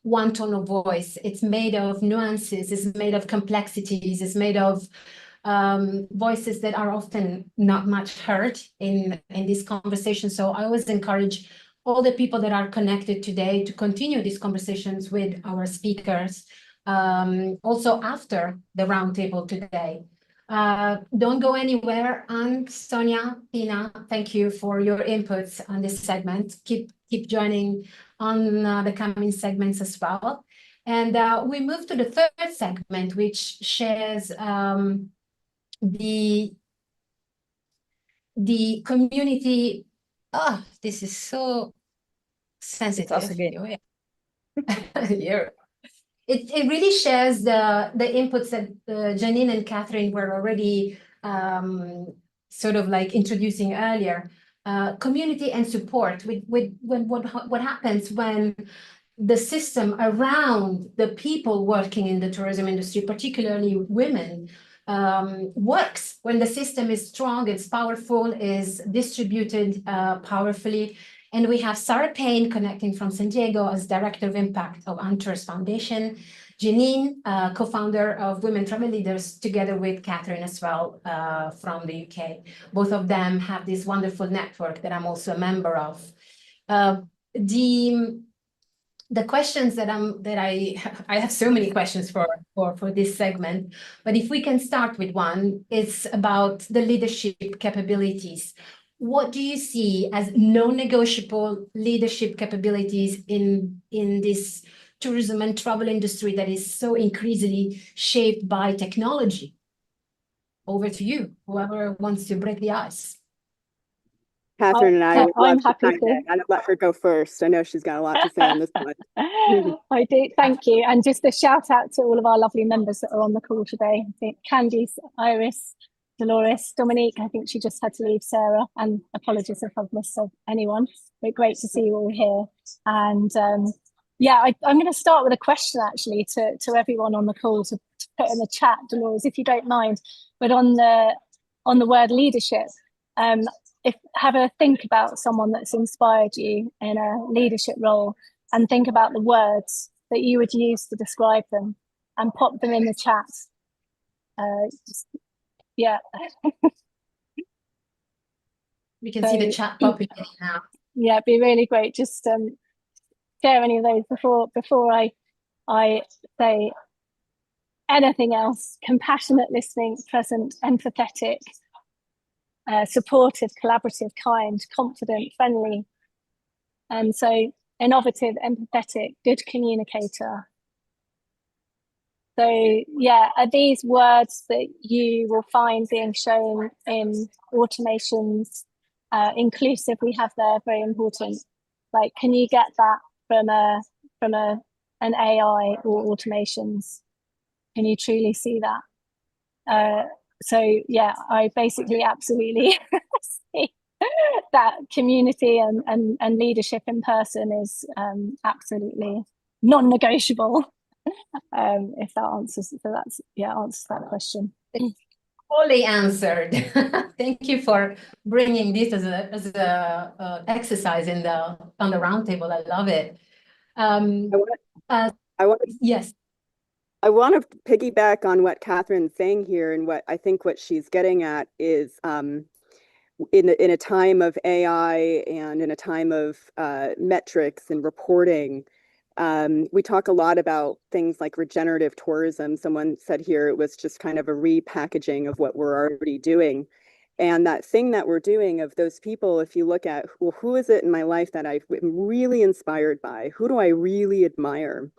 one tone of voice. It's made of nuances, it's made of complexities, it's made of voices that are often not much heard in this conversation. So I always encourage all the people that are connected today to continue these conversations with our speakers, also after the roundtable today. Don't go anywhere. And Sonia, Tina, thank you for your inputs on this segment. Keep joining on the coming segments as well. And we move to the third segment, which shares the community. Oh, this is so sensitive. Yeah. It really shares the inputs that Janine and Catherine were already sort of like introducing earlier. Community and support with what happens when the system around the people working in the tourism industry, particularly women, works when the system is strong, it's powerful, is distributed powerfully. And we have Sarah Payne connecting from San Diego as Director of Impact of Antours Foundation, Janine, co-founder of Women Travel Leaders, together with Catherine as well from the UK. Both of them have this wonderful network that I'm also a member of. The questions that I have so many questions for this segment, but if we can start with one, it's about the leadership capabilities. What do you see as non-negotiable leadership capabilities in this tourism and travel industry that is so increasingly shaped by technology? Over to you, whoever wants to break the ice. Catherine and I would I'm love happy to. I'd let her go first. I know she's got a lot to say on this one. I do, thank you. And just a shout out to all of our lovely members that are on the call today. I think Candice, Iris, Dolores, Dominique, I think she just had to leave, Sarah, and apologies if I've missed anyone, but great to see you all here. And yeah, I'm going to start with a question actually to everyone on the call to put in the chat, Dolores, if you don't mind, but on the word leadership, have a think about someone that's inspired you in a leadership role and think about the words that you would use to describe them and pop them in the chat. Yeah. We can see the chat populating now. Yeah, it'd be really great. Just share any of those before I say anything else. Compassionate listening, present, empathetic, supportive, collaborative, kind, confident, friendly. And so innovative, empathetic, good communicator. So yeah, are these words that you will find being shown in automations? Inclusive, we have there, very important. Like, can you get that from an AI or automations? Can you truly see that? So yeah, I basically absolutely see that community and leadership in person is absolutely non-negotiable. If that answers, so that's, yeah, answers that question. Fully answered. Thank you for bringing this as a exercise in on the roundtable. I love it. Yes. I want to piggyback on what Catherine's saying here, and what I think what she's getting at is in a time of AI and in a time of metrics and reporting, we talk a lot about things like regenerative tourism. Someone said here it was just kind of a repackaging of what we're already doing. And that thing that we're doing of those people, if you look at, well, who is it in my life that I'm really inspired by? Who do I really admire?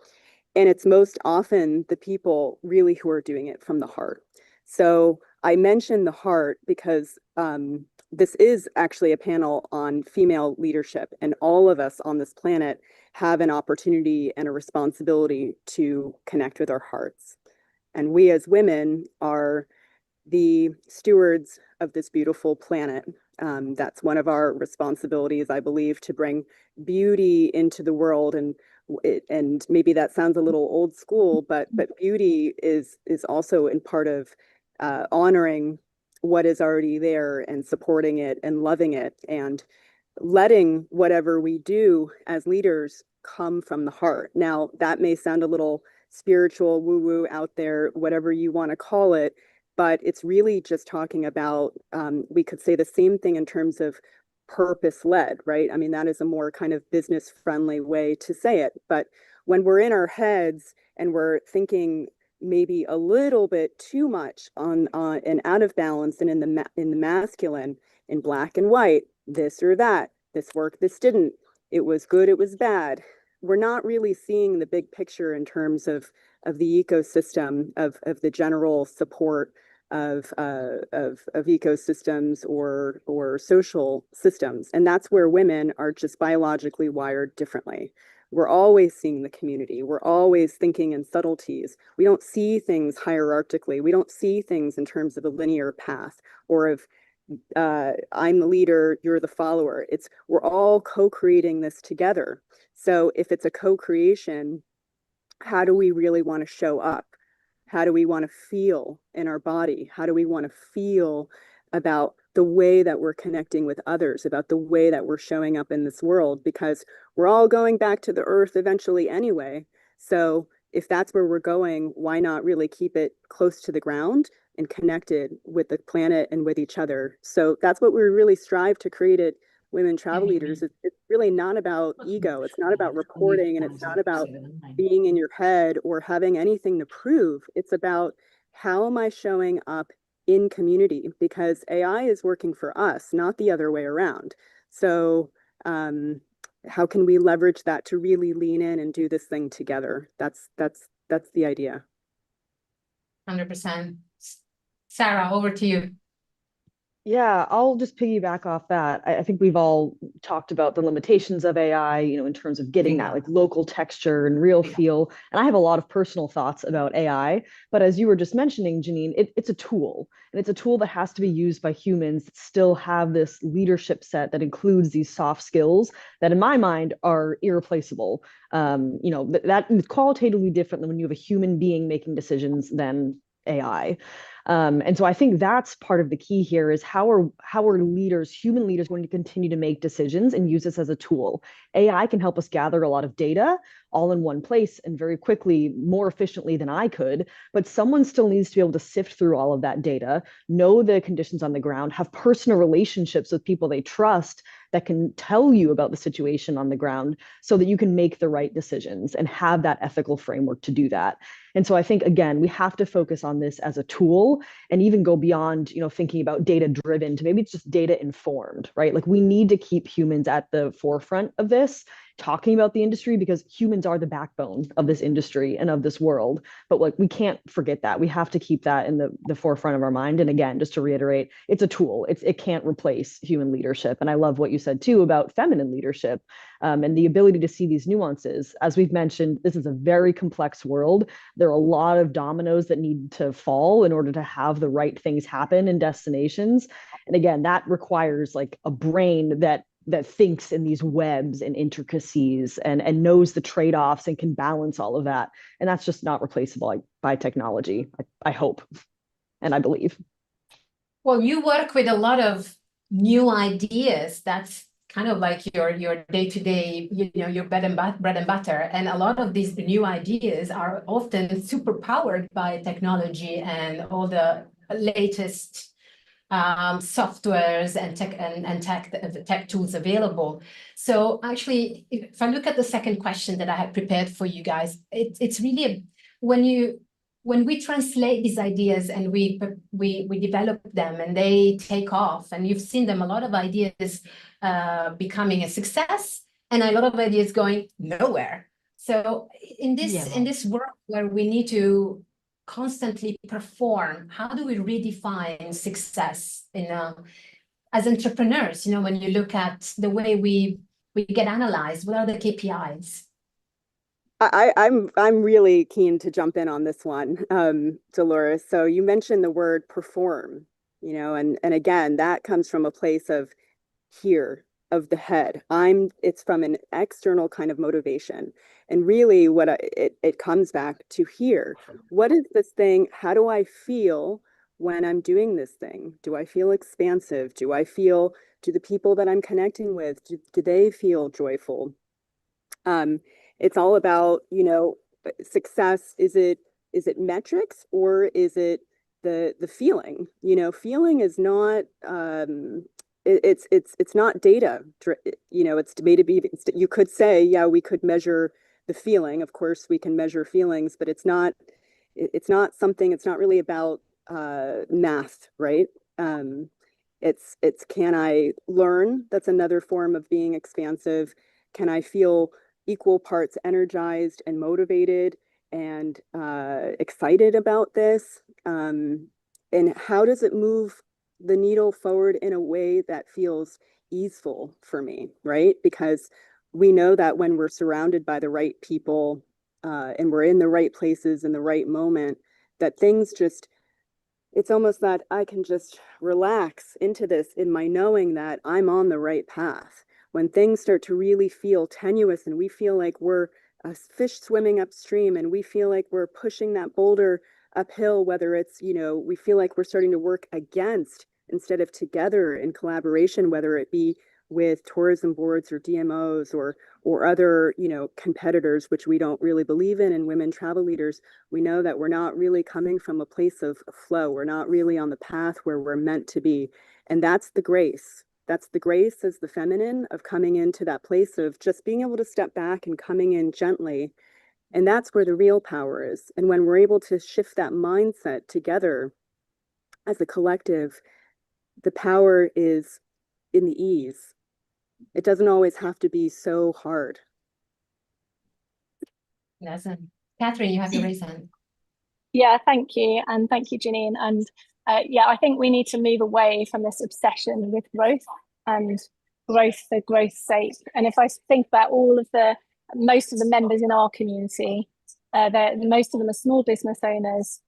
And it's most often the people really who are doing it from the heart. So I mention the heart because this is actually a panel on female leadership, and all of us on this planet have an opportunity and a responsibility to connect with our hearts. And we as women are the stewards of this beautiful planet. That's one of our responsibilities, I believe, to bring beauty into the world. And maybe that sounds a little old school, but beauty is also in part of honoring what is already there and supporting it and loving it and letting whatever we do as leaders come from the heart. Now, that may sound a little spiritual, woo-woo out there, whatever you want to call it, but it's really just talking about, we could say the same thing in terms of purpose-led, right? I mean, that is a more kind of business-friendly way to say it. But when we're in our heads and we're thinking maybe a little bit too much on and out of balance and in the masculine, in black and white, this or that, this worked, this didn't, it was good, it was bad. We're not really seeing the big picture in terms of the ecosystem, of the general support of ecosystems or social systems. And that's where women are just biologically wired differently. We're always seeing the community. We're always thinking in subtleties. We don't see things hierarchically. We don't see things in terms of a linear path or of I'm the leader, you're the follower. We're all co-creating this together. So if it's a co-creation, how do we really want to show up? How do we want to feel in our body? How do we want to feel about the way that we're connecting with others, about the way that we're showing up in this world? Because we're all going back to the earth eventually anyway. So if that's where we're going, why not really keep it close to the ground and connected with the planet and with each other? So that's what we really strive to create at Women Travel Leaders. It's really not about ego. It's not about reporting, and it's not about being in your head or having anything to prove. It's about, how am I showing up in community? Because AI is working for us, not the other way around. So how can we leverage that to really lean in and do this thing together? That's the idea. 100%. Sarah, over to you. Yeah, I'll just piggyback off that. I think we've all talked about the limitations of AI, in terms of getting that like local texture and real feel. And I have a lot of personal thoughts about AI, but as you were just mentioning, Janine, it's a tool, and it's a tool that has to be used by humans that still have this leadership set that includes these soft skills that in my mind are irreplaceable. That is qualitatively different than when you have a human being making decisions than AI. And so I think that's part of the key here, is how are leaders, human leaders, going to continue to make decisions and use this as a tool? AI can help us gather a lot of data all in one place and very quickly, more efficiently than I could, but someone still needs to be able to sift through all of that data, know the conditions on the ground, have personal relationships with people they trust that can tell you about the situation on the ground so that you can make the right decisions and have that ethical framework to do that. And so I think, again, we have to focus on this as a tool and even go beyond, thinking about data driven to maybe it's just data informed, right? Like, we need to keep humans at the forefront of this, talking about the industry, because humans are the backbone of this industry and of this world. But like, we can't forget that. We have to keep that in the forefront of our mind. And again, just to reiterate, it's a tool. It can't replace human leadership. And I love what you said too about feminine leadership, and the ability to see these nuances. As we've mentioned, this is a very complex world, there are a lot of dominoes that need to fall in order to have the right things happen in destinations. And again, that requires like a brain that thinks in these webs and intricacies and knows the trade-offs and can balance all of that. And that's just not replaceable by technology, I hope, and I believe. Well, you work with a lot of new ideas. That's kind of like your day-to-day, your bread and butter. And a lot of these new ideas are often super powered by technology and all the latest softwares and tech tools available. So actually, if I look at the second question that I had prepared for you guys, it's really when we translate these ideas and we develop them and they take off, and you've seen them, a lot of ideas becoming a success and a lot of ideas going nowhere. So in this world where we need to constantly perform, how do we redefine success as entrepreneurs? When you look at the way we get analyzed, what are the KPIs? I'm really keen to jump in on this one, Dolores. So you mentioned the word perform, and again, that comes from a place of here, of the head. It's from an external kind of motivation. And really it comes back to here. What is this thing? How do I feel when I'm doing this thing? Do I feel expansive? Do the people that I'm connecting with, do they feel joyful? It's all about, success. Is it metrics or is it the feeling? Feeling is not it's not data. It's made to be. You could say, yeah, we could measure the feeling. Of course, we can measure feelings, but it's not something. It's not really about math, right? It's can I learn? That's another form of being expansive. Can I feel equal parts energized and motivated and excited about this? And how does it move the needle forward in a way that feels easeful for me, right? Because we know that when we're surrounded by the right people and we're in the right places in the right moment, that things it's almost that I can just relax into this in my knowing that I'm on the right path. When things start to really feel tenuous and we feel like we're a fish swimming upstream and we feel like we're pushing that boulder uphill, whether it's, we feel like we're starting to work against instead of together in collaboration, whether it be with tourism boards or DMOs or other, competitors, which we don't really believe in, and women travel leaders, we know that we're not really coming from a place of flow. We're not really on the path where we're meant to be. And that's the grace. That's the grace as the feminine of coming into that place of just being able to step back and coming in gently. And that's where the real power is. And when we're able to shift that mindset together as a collective, the power is in the ease. It doesn't always have to be so hard. Listen, Catherine, you have your reason. Yeah, thank you. And thank you, Janine. And I think we need to move away from this obsession with growth and growth for growth's sake. And if I think about most of the members in our community, most of them are small business owners.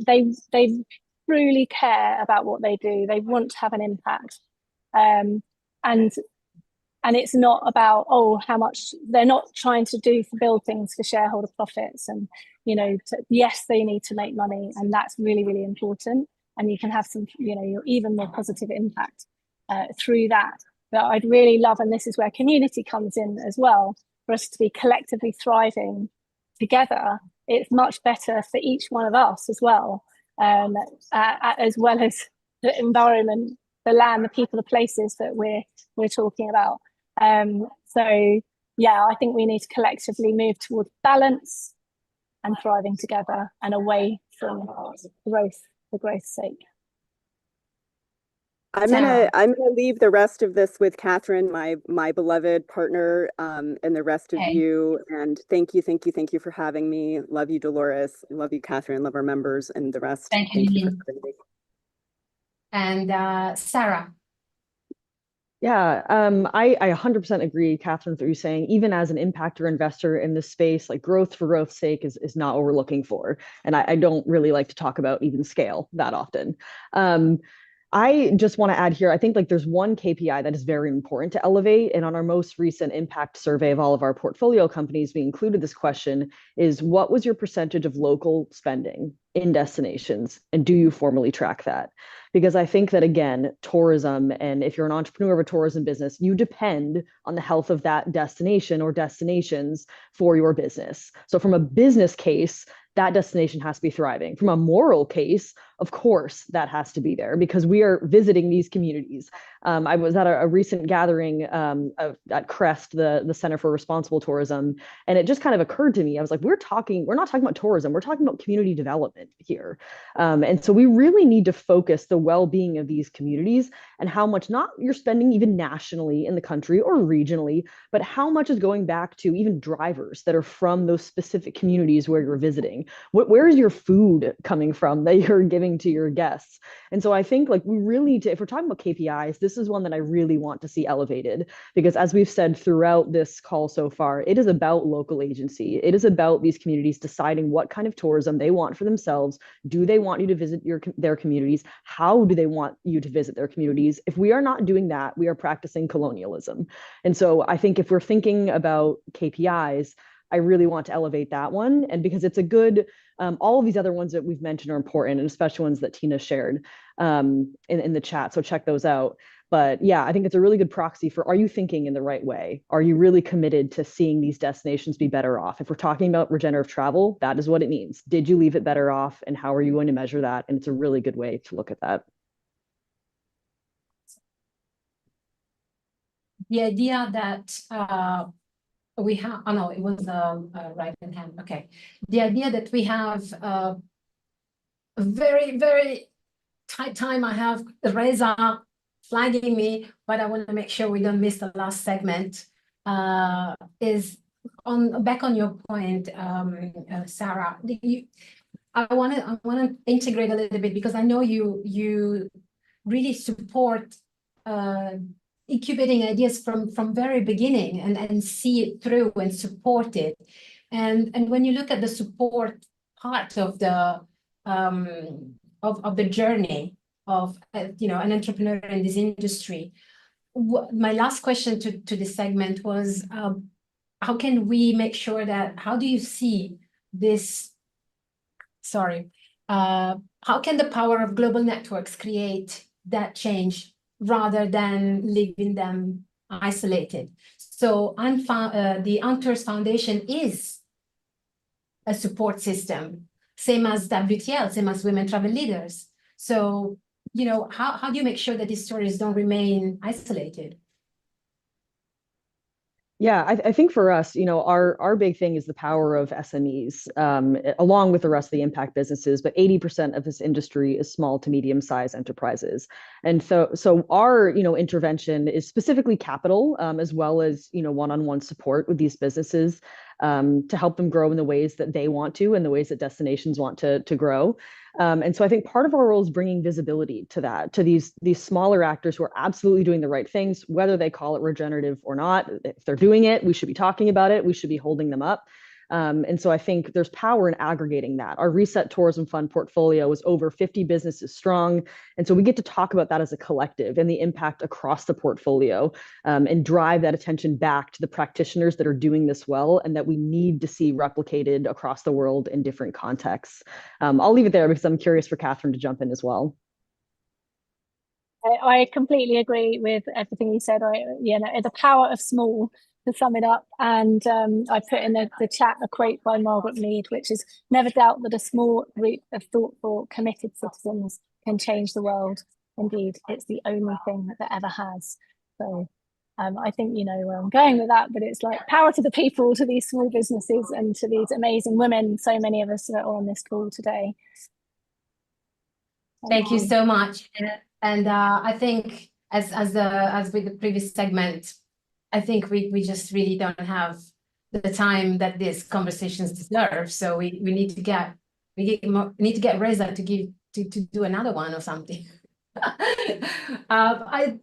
They truly care about what they do. They want to have an impact. And it's not about, how much they're not trying to build things for shareholder profits. And, yes, they need to make money, and that's really, really important. And you can have some, your even more positive impact through that. But I'd really love, and this is where community comes in as well, for us to be collectively thriving together. It's much better for each one of us as well as the environment, the land, the people, the places that we're talking about. I think we need to collectively move towards balance and thriving together and away from growth for growth's sake. I'm gonna leave the rest of this with Catherine, my beloved partner, and the rest of you. And thank you for having me. Love you, Dolores. Love you, Catherine. Love our members and the rest. Thank you for having me. And Sarah. Yeah, I 100% agree, Catherine, with what you're saying. Even as an impact or investor in this space, like growth for growth's sake is not what we're looking for. And I don't really like to talk about even scale that often. I just want to add here, I think like there's one KPI that is very important to elevate. And on our most recent impact survey of all of our portfolio companies, we included this question is what was your percentage of local spending in destinations? And do you formally track that? Because I think that, again, tourism, and if you're an entrepreneur of a tourism business, you depend on the health of that destination or destinations for your business. So from a business case, that destination has to be thriving. From a moral case, of course, that has to be there because we are visiting these communities. I was at a recent gathering at CREST, the Center for Responsible Tourism, and it just kind of occurred to me. I was like, we're not talking about tourism, we're talking about community development here. And so we really need to focus the well-being of these communities and how much not you're spending even nationally in the country or regionally, but how much is going back to even drivers that are from those specific communities where you're visiting. Where is your food coming from that you're giving to your guests? And so I think like we really need to, if we're talking about KPIs, this is one that I really want to see elevated because as we've said throughout this call so far, it is about local agency. It is about these communities deciding what kind of tourism they want for themselves. Do they want you to visit their communities? How do they want you to visit their communities? If we are not doing that, we are practicing colonialism. And so I think if we're thinking about KPIs, I really want to elevate that one. And because it's a good, all of these other ones that we've mentioned are important, and especially ones that Tina shared in the chat. So check those out. But yeah, I think it's a really good proxy for, are you thinking in the right way? Are you really committed to seeing these destinations be better off? If we're talking about regenerative travel, that is what it means. Did you leave it better off? And how are you going to measure that? And it's a really good way to look at that. The idea that we have, oh no, it was right in hand. Okay. The idea that we have a very, very tight time. I have Reza flagging me, but I want to make sure we don't miss the last segment. Is back on your point, Sarah. I want to integrate a little bit because I know you really support incubating ideas from very beginning and see it through and support it. And when you look at the support part of the journey of an entrepreneur in this industry, my last question to this segment was how can we make sure that, how do you see this, how can the power of global networks create that change rather than leaving them isolated? So the UNTOURS Foundation is a support system, same as WTL, same as Women Travel Leaders. So, how do you make sure that these stories don't remain isolated? Yeah, I think for us, our big thing is the power of SMEs, along with the rest of the impact businesses. But 80% of this industry is small to medium-sized enterprises, and so our intervention is specifically capital, as well as one-on-one support with these businesses to help them grow in the ways that they want to, and the ways that destinations want to grow. And so I think part of our role is bringing visibility to that, to these smaller actors who are absolutely doing the right things, whether they call it regenerative or not. If they're doing it, we should be talking about it. We should be holding them up. And so I think there's power in aggregating that. Our Reset Tourism Fund portfolio is over 50 businesses strong. And so we get to talk about that as a collective and the impact across the portfolio, and drive that attention back to the practitioners that are doing this well and that we need to see replicated across the world in different contexts. I'll leave it there because I'm curious for Catherine to jump in as well. I completely agree with everything you said. The power of small, to sum it up. And I put in the chat a quote by Margaret Mead, which is, "Never doubt that a small group of thoughtful, committed citizens can change the world. Indeed, it's the only thing that ever has." So I think you know where I'm going with that, but it's like power to the people, to these small businesses, and to these amazing women. So many of us are on this call today. Thank you so much. And I think as with the previous segment, I think we just really don't have the time that these conversations deserve. So we need to get Reza to do another one or something. When I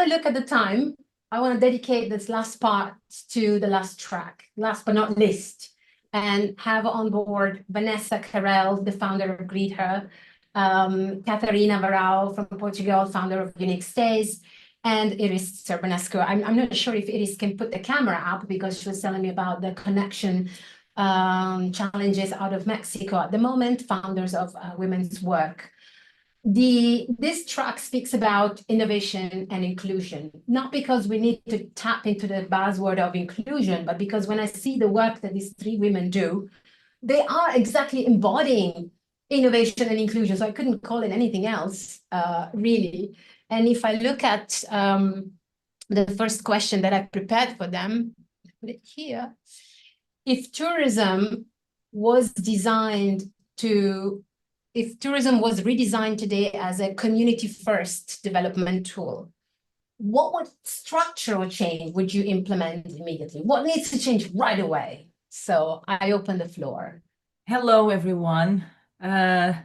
look at the time, I want to dedicate this last part to the last track, last but not least, and have on board Vanessa Carrel, the founder of Greet Her, Catarina Varao from Portugal, founder of Unique Stays, and Iris Serbanescu. I'm not sure if Iris can put the camera up because she was telling me about the connection challenges out of Mexico at the moment, founders of Women's Work. This track speaks about innovation and inclusion, not because we need to tap into the buzzword of inclusion, but because when I see the work that these three women do, they are exactly embodying innovation and inclusion. So I couldn't call it anything else, really. And if I look at the first question that I prepared for them, put it here. If tourism was redesigned today as a community-first development tool, what structural change would you implement immediately? What needs to change right away? So I open the floor. Hello, everyone.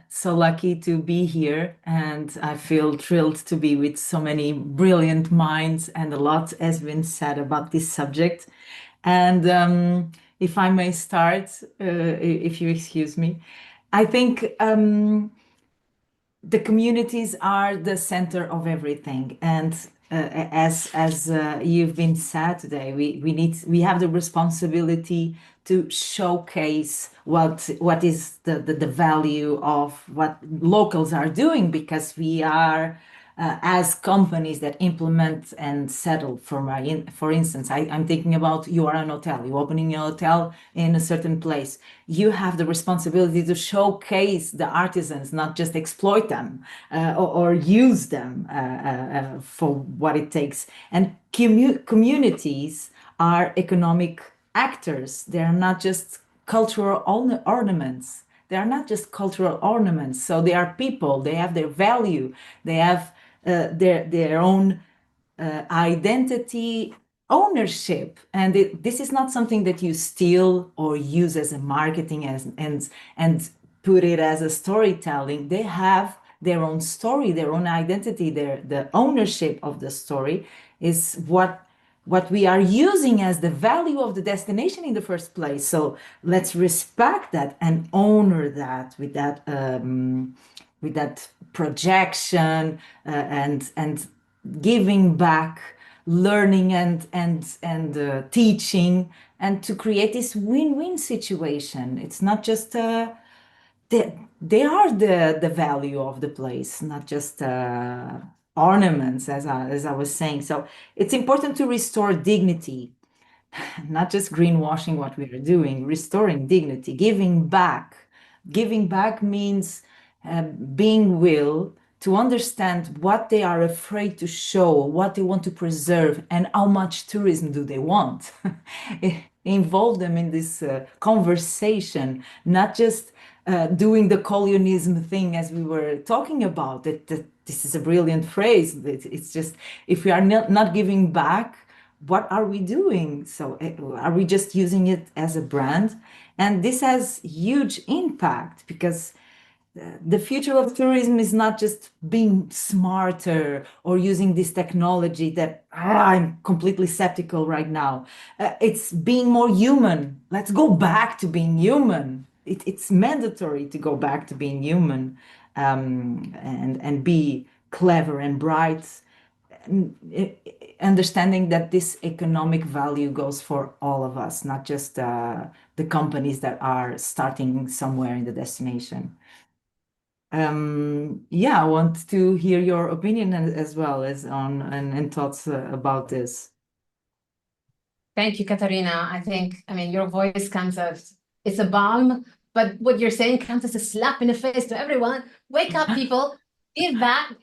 So lucky to be here, and I feel thrilled to be with so many brilliant minds, and a lot has been said about this subject. And if I may start, if you excuse me, I think the communities are the center of everything, and as you've been said today, we have the responsibility to showcase what is the value of what locals are doing, because we are as companies that implement and settle. For instance, I'm thinking about, you are an hotel, you're opening a hotel in a certain place. You have the responsibility to showcase the artisans, not just exploit them or use them for what it takes. And communities are economic actors. They are not just cultural ornaments. They are not just cultural ornaments. So they are people. They have their value. They have their own identity, ownership. And this is not something that you steal or use as a marketing and put it as a storytelling. They have their own story, their own identity. The ownership of the story is what we are using as the value of the destination in the first place. So let's respect that and honor that with that projection and giving back, learning and teaching, and to create this win-win situation. It's not just they are the value of the place, not just ornaments, as I was saying. So it's important to restore dignity, not just greenwashing what we are doing, restoring dignity, giving back. Giving back means being will to understand what they are afraid to show, what they want to preserve, and how much tourism do they want. Involve them in this conversation, not just doing the colonialism thing as we were talking about. That this is a brilliant phrase. It's just, if we are not giving back, what are we doing? So are we just using it as a brand? And this has huge impact, because the future of tourism is not just being smarter or using this technology that I'm completely skeptical right now. It's being more human. Let's go back to being human. It's mandatory to go back to being human, and be clever and bright, understanding that this economic value goes for all of us, not just the companies that are starting somewhere in the destination. Yeah, I want to hear your opinion as well as on and thoughts about this. Thank you, Katarina. I mean, your voice comes as, it's a balm, but what you're saying comes as a slap in the face to everyone. Wake up, people, give back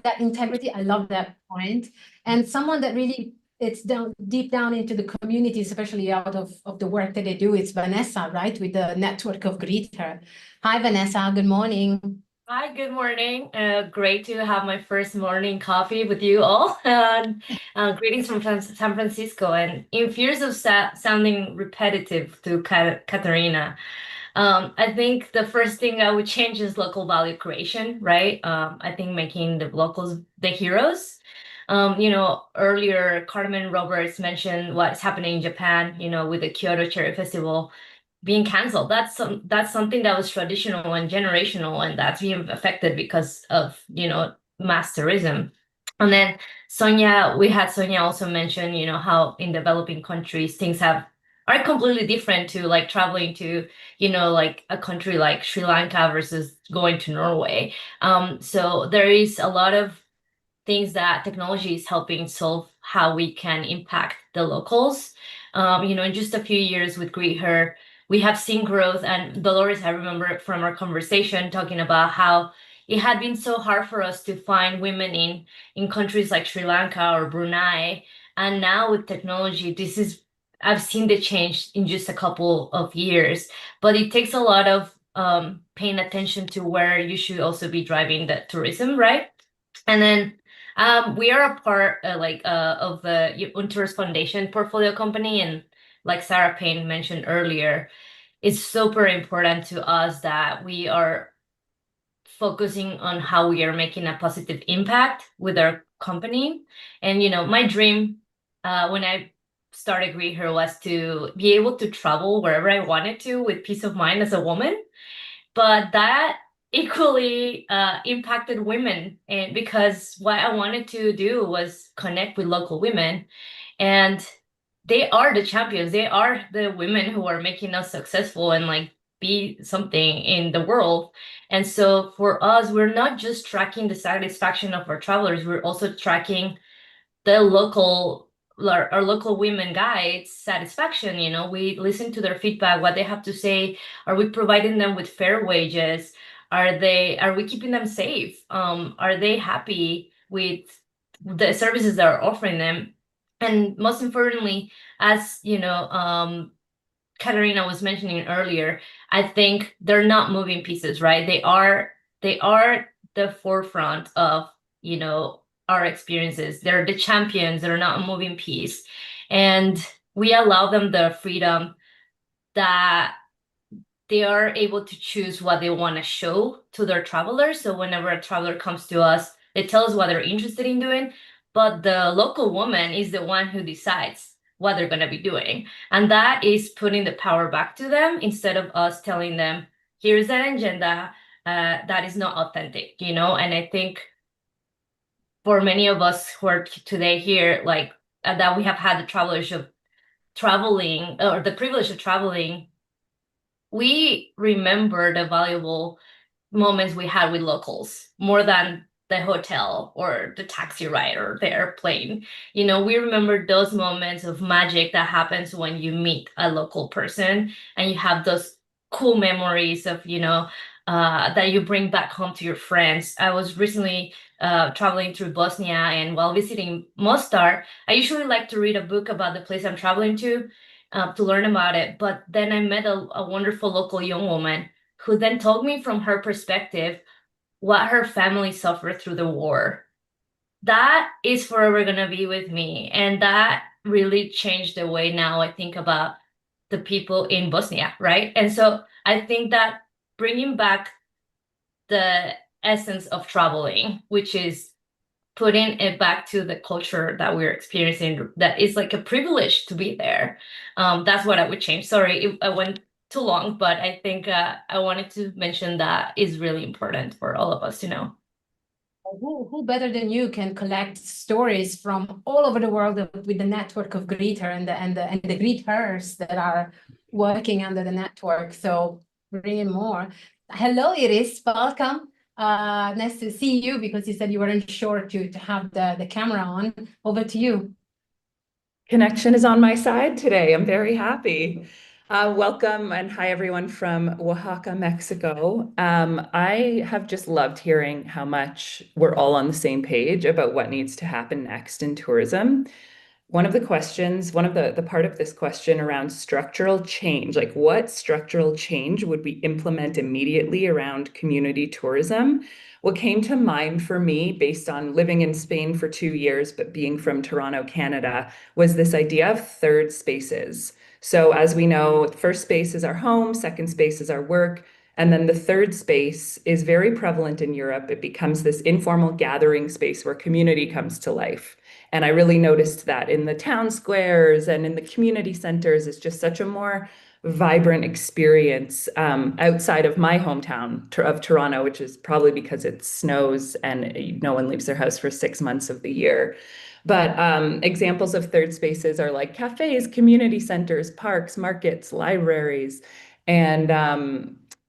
that integrity. I love that point. And someone that really, it's deep down into the community, especially out of the work that they do, it's Vanessa, right? With the network of Greet Her. Hi, Vanessa, good morning. Hi, good morning. Great to have my first morning coffee with you all. And greetings from San Francisco. And in fears of sounding repetitive to Katarina, I think the first thing I would change is local value creation, right? I think making the locals the heroes. Earlier Carmen Roberts mentioned what's happening in Japan, with the Kyoto Cherry Festival being canceled. That's something that was traditional and generational, and that's being affected because of, mass tourism. And then we had Sonia also mention, how in developing countries things are completely different to like traveling to, like a country like Sri Lanka versus going to Norway. So there is a lot of things that technology is helping solve how we can impact the locals. In just a few years with Greet Her, we have seen growth. And Dolores, I remember from our conversation talking about how it had been so hard for us to find women in countries like Sri Lanka or Brunei. And now with technology, I've seen the change in just a couple of years, but it takes a lot of paying attention to where you should also be driving the tourism, right? And then we are a part of the Unters Foundation portfolio company, and like Sarah Payne mentioned earlier, it's super important to us that we are focusing on how we are making a positive impact with our company. And my dream when I started Greet Her was to be able to travel wherever I wanted to with peace of mind as a woman. But that equally impacted women, and because what I wanted to do was connect with local women, and they are the champions. They are the women who are making us successful and like be something in the world. And so for us, we're not just tracking the satisfaction of our travelers, we're also tracking the our local women guides satisfaction. We listen to their feedback, what they have to say. Are we providing them with fair wages? Are we keeping them safe? Are they happy with the services that are offering them? And most importantly, as Katarina was mentioning earlier, I think they're not moving pieces, right? They are the forefront of, our experiences. They're the champions. They're not a moving piece. And we allow them the freedom that they are able to choose what they want to show to their travelers. So whenever a traveler comes to us, they tell us what they're interested in doing, but the local woman is the one who decides what they're going to be doing. And that is putting the power back to them instead of us telling them, here's an agenda that is not authentic, And I think for many of us who are today here, like that we have had the privilege of traveling, we remember the valuable moments we had with locals more than the hotel or the taxi ride or the airplane. We remember those moments of magic that happens when you meet a local person and you have those cool memories of, that you bring back home to your friends. I was recently traveling through Bosnia, and while visiting Mostar, I usually like to read a book about the place I'm traveling to learn about it. But then I met a wonderful local young woman who then told me from her perspective what her family suffered through the war. That is forever going to be with me. And that really changed the way now I think about the people in Bosnia, right? And so I think that bringing back the essence of traveling, which is putting it back to the culture that we're experiencing, that is like a privilege to be there. That's what I would change. Sorry, I went too long, but I think I wanted to mention that is really important for all of us to know. Who better than you can collect stories from all over the world with the network of Greet Her and the Greet Hers that are working under the network. So bring in more. Hello, Iris. Welcome. Nice to see you, because you said you weren't sure to have the camera on. Over to you. Connection is on my side today. I'm very happy. Welcome and hi everyone from Oaxaca, Mexico. I have just loved hearing how much we're all on the same page about what needs to happen next in tourism. One of the part of this question around structural change, like what structural change would we implement immediately around community tourism? What came to mind for me, based on living in Spain for 2 years, but being from Toronto, Canada, was this idea of third spaces. So as we know, the first space is our home, second space is our work, and then the third space is very prevalent in Europe. It becomes this informal gathering space where community comes to life. And I really noticed that in the town squares and in the community centers. It's just such a more vibrant experience outside of my hometown of Toronto, which is probably because it snows and no one leaves their house for 6 months of the year. But examples of third spaces are like cafes, community centers, parks, markets, libraries. And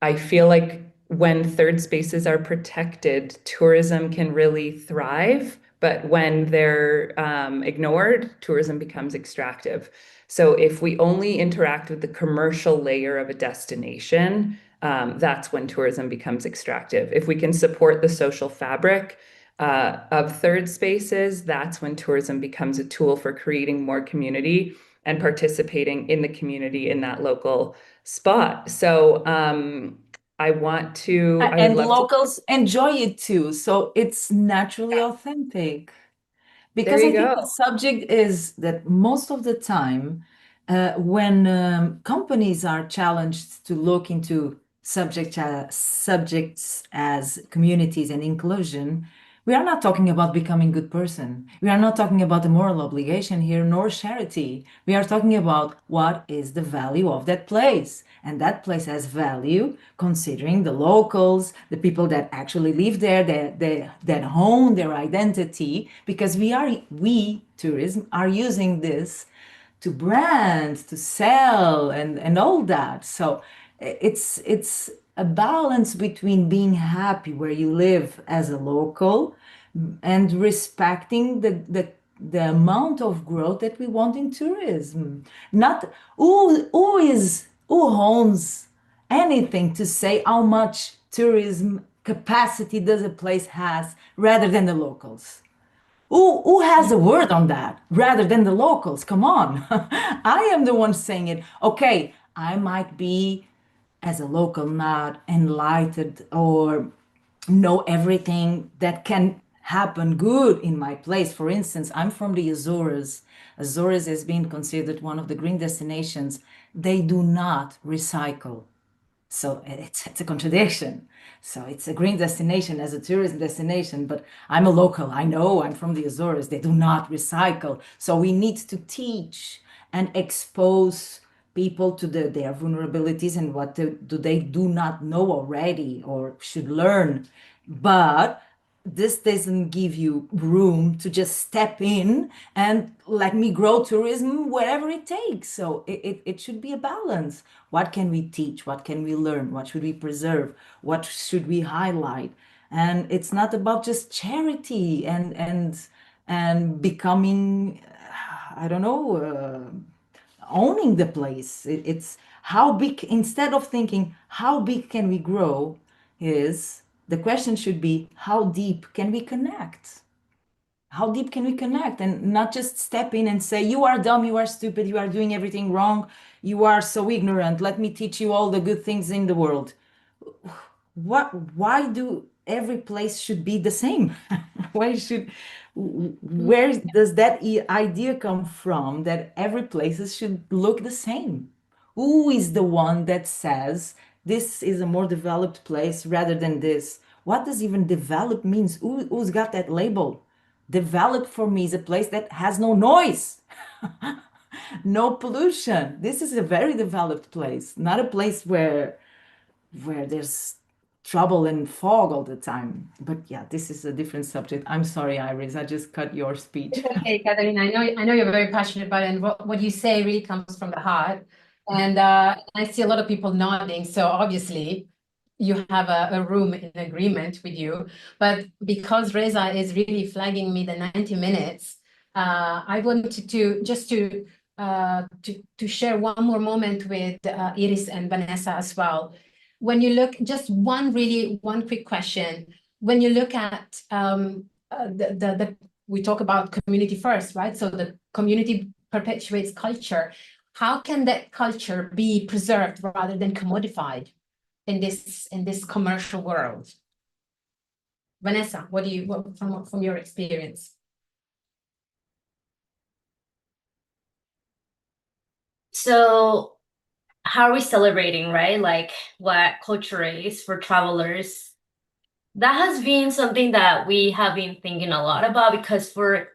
I feel like when third spaces are protected, tourism can really thrive. But when they're ignored, tourism becomes extractive. So if we only interact with the commercial layer of a destination, that's when tourism becomes extractive. If we can support the social fabric of third spaces, that's when tourism becomes a tool for creating more community and participating in the community in that local spot. So I want to, I And would love locals enjoy it too. So it's naturally authentic. There Because you I think go. the subject is that most of the time, when companies are challenged to look into subjects as communities and inclusion, we are not talking about becoming good person. We are not talking about the moral obligation here, nor charity. We are talking about what is the value of that place. And that place has value considering the locals, the people that actually live there, that hone their identity, because we tourism are using this to brand, to sell, and all that. So it's a balance between being happy where you live as a local and respecting the amount of growth that we want in tourism. Not who owns anything to say how much tourism capacity does a place has rather than the locals. Who has a word on that rather than the locals? Come on. I am the one saying it. Okay, I might be, as a local, not enlightened or know everything that can happen good in my place. For instance, I'm from the Azores. Azores has been considered one of the green destinations. They do not recycle. So it's a contradiction. So it's a green destination as a tourism destination, but I'm a local. I know I'm from the Azores. They do not recycle. So we need to teach and expose people to their vulnerabilities and what they do not know already or should learn. But this doesn't give you room to just step in and let me grow tourism wherever it takes. So it should be a balance. What can we teach? What can we learn? What should we preserve? What should we highlight? And it's not about just charity and becoming, I don't know, owning the place. It's how big, instead of thinking, how big can we grow, is the question should be, how deep can we connect? How deep can we connect? And not just step in and say, you are dumb, you are stupid, you are doing everything wrong, you are so ignorant, let me teach you all the good things in the world. Why do every place should be the same? Where does that idea come from that every places should look the same? Who is the one that says this is a more developed place rather than this? What does even developed means? Who's got that label? Developed for me is a place that has no noise, no pollution. This is a very developed place, not a place where there's trouble and fog all the time. But yeah, this is a different subject. I'm sorry, Iris, I just cut your speech. It's okay, Catherine. I know you're very passionate about it, and what you say really comes from the heart. And I see a lot of people nodding. So obviously, you have a room in agreement with you. But because Reza is really flagging me the 90 minutes, I wanted to just to share one more moment with Iris and Vanessa as well. When you look, just one quick question. When you look at we talk about community first, right? So the community perpetuates culture. How can that culture be preserved rather than commodified in this commercial world? Vanessa, what from your experience? So how are we celebrating, right? Like what culture is for travelers. That has been something that we have been thinking a lot about, because for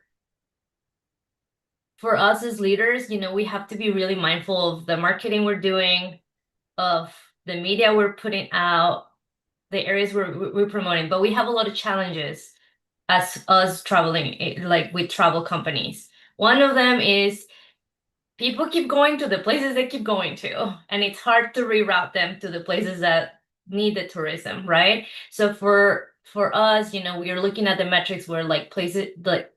us as leaders, we have to be really mindful of the marketing we're doing, of the media we're putting out, the areas we're promoting. But we have a lot of challenges as us traveling, like with travel companies. One of them is people keep going to the places they keep going to, and it's hard to reroute them to the places that need the tourism, right? So for us, we are looking at the metrics where like places like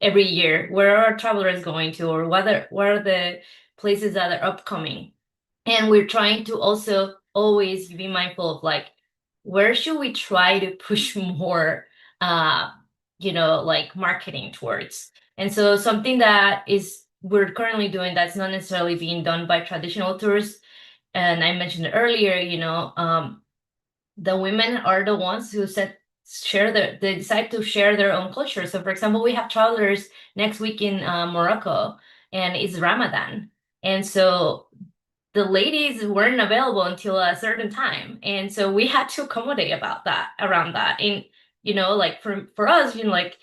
every year, where are travelers going to, or where are the places that are upcoming. And we're trying to also always be mindful of like, where should we try to push more like marketing towards. And so something that is we're currently doing that's not necessarily being done by traditional tours, and I mentioned it earlier, the women are the ones who they decide to share their own culture. So for example, we have travelers next week in Morocco, and it's Ramadan. And so the ladies weren't available until a certain time. And so we had to accommodate around that. And, like for us, like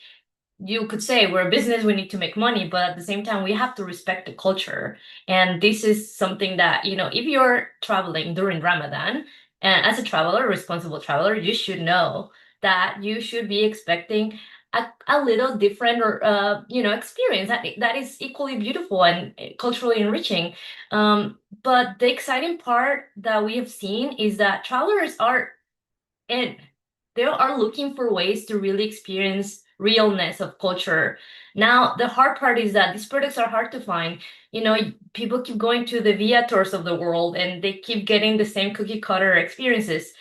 you could say we're a business, we need to make money, but at the same time, we have to respect the culture. And this is something that, if you're traveling during Ramadan, and as a traveler, responsible traveler, you should know that you should be expecting a little different or experience that is equally beautiful and culturally enriching. But the exciting part that we have seen is that travelers and they are looking for ways to really experience realness of culture. Now, the hard part is that these products are hard to find. People keep going to the Via tours of the world, and they keep getting the same cookie cutter experiences.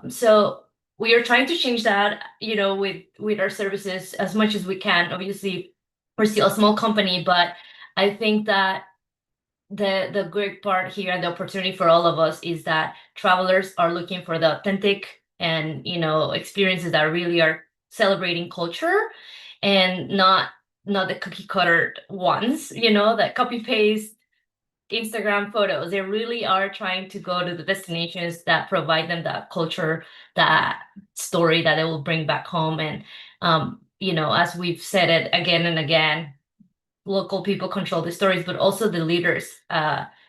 So we are trying to change that, with our services as much as we can. Obviously, we're still a small company, but I think that the great part here and the opportunity for all of us is that travelers are looking for the authentic and experiences that really are celebrating culture, and not the cookie cutter ones, that copy paste Instagram photos. They really are trying to go to the destinations that provide them that culture, that story that they will bring back home. And as we've said it again and again, local people control the stories, but also the leaders.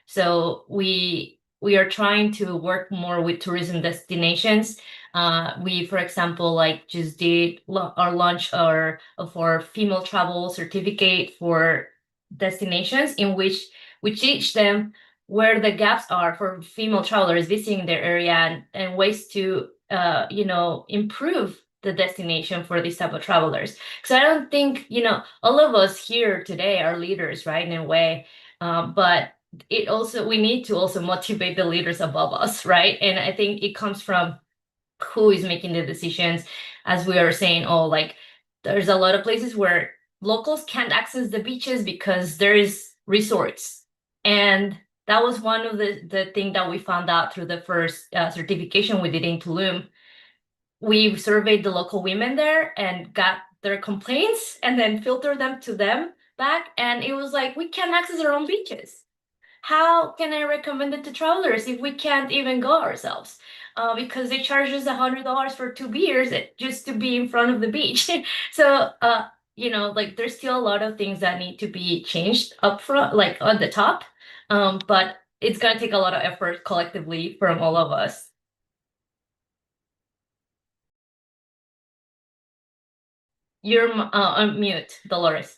So we are trying to work more with tourism destinations. We, for example, like just did our launch of our female travel certificate for destinations, in which we teach them where the gaps are for female travelers visiting their area, and ways to improve the destination for these type of travelers. Because I don't think, all of us here today are leaders, right, in a way. But we need to also motivate the leaders above us, right? And I think it comes from who is making the decisions. As we are saying, like there's a lot of places where locals can't access the beaches because there is resorts. And that was one of the thing that we found out through the first certification we did in Tulum. We surveyed the local women there and got their complaints and then filtered them to them back. And it was like, we can't access our own beaches. How can I recommend it to travelers if we can't even go ourselves? Because they charge us $100 for 2 beers just to be in front of the beach. So, like there's still a lot of things that need to be changed up front, like on the top. But it's going to take a lot of effort collectively from all of us. You're on mute, Dolores.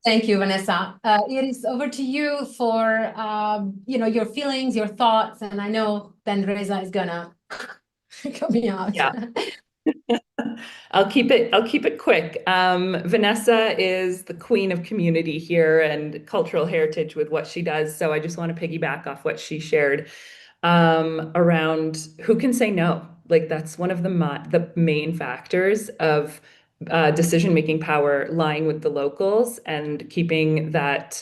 Thank you, Vanessa. It is over to you for your feelings, your thoughts, and I know then Reza is gonna coming out. Yeah. I'll keep it quick. Vanessa is the queen of community here and cultural heritage with what she does. So I just want to piggyback off what she shared around who can say no. Like that's one of the main factors of decision-making power lying with the locals, and keeping that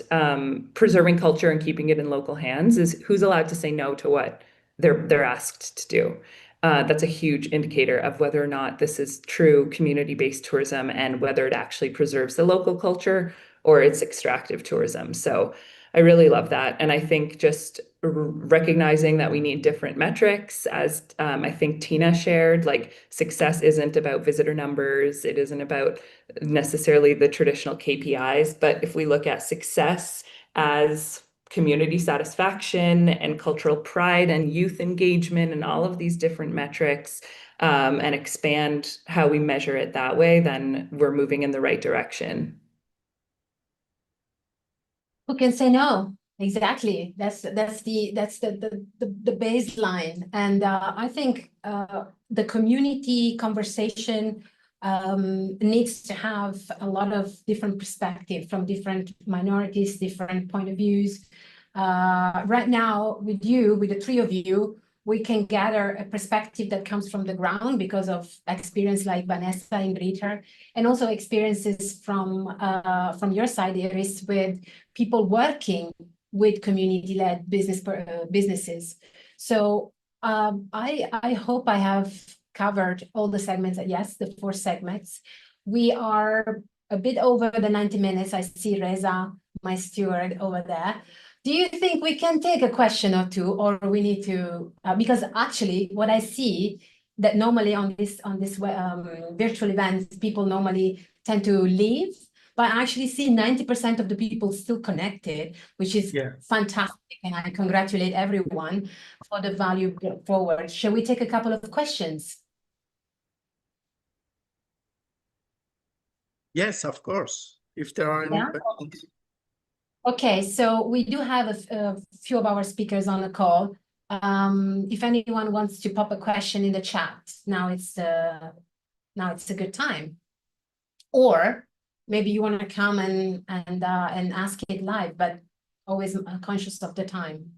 preserving culture and keeping it in local hands is who's allowed to say no to what they're asked to do. That's a huge indicator of whether or not this is true community-based tourism and whether it actually preserves the local culture or it's extractive tourism. So I really love that. And I think just recognizing that we need different metrics, as I think Tina shared, like success isn't about visitor numbers. It isn't about necessarily the traditional KPIs, but if we look at success as community satisfaction and cultural pride and youth engagement and all of these different metrics, and expand how we measure it that way, then we're moving in the right direction. Who can say no? Exactly. That's the baseline. And I think the community conversation needs to have a lot of different perspective from different minorities, different point of views. Right now, with the three of you, we can gather a perspective that comes from the ground because of experience like Vanessa and Rita, and also experiences from your side, Iris, with people working with community-led businesses. So I hope I have covered all the segments. Yes, the 4 segments. We are a bit over the 90 minutes. I see Reza, my steward, over there. Do you think we can take a question or two, or we need to? Because actually, what I see that normally on this virtual events, people normally tend to leave, but I actually see 90% of the people still connected, which is fantastic, and I congratulate everyone for the value brought forward. Shall we take a couple of questions? Yes, of course. If there are any questions. Okay, so we do have a few of our speakers on the call. If anyone wants to pop a question in the chat, now it's a good time. Or maybe you want to come and ask it live, but always conscious of the time.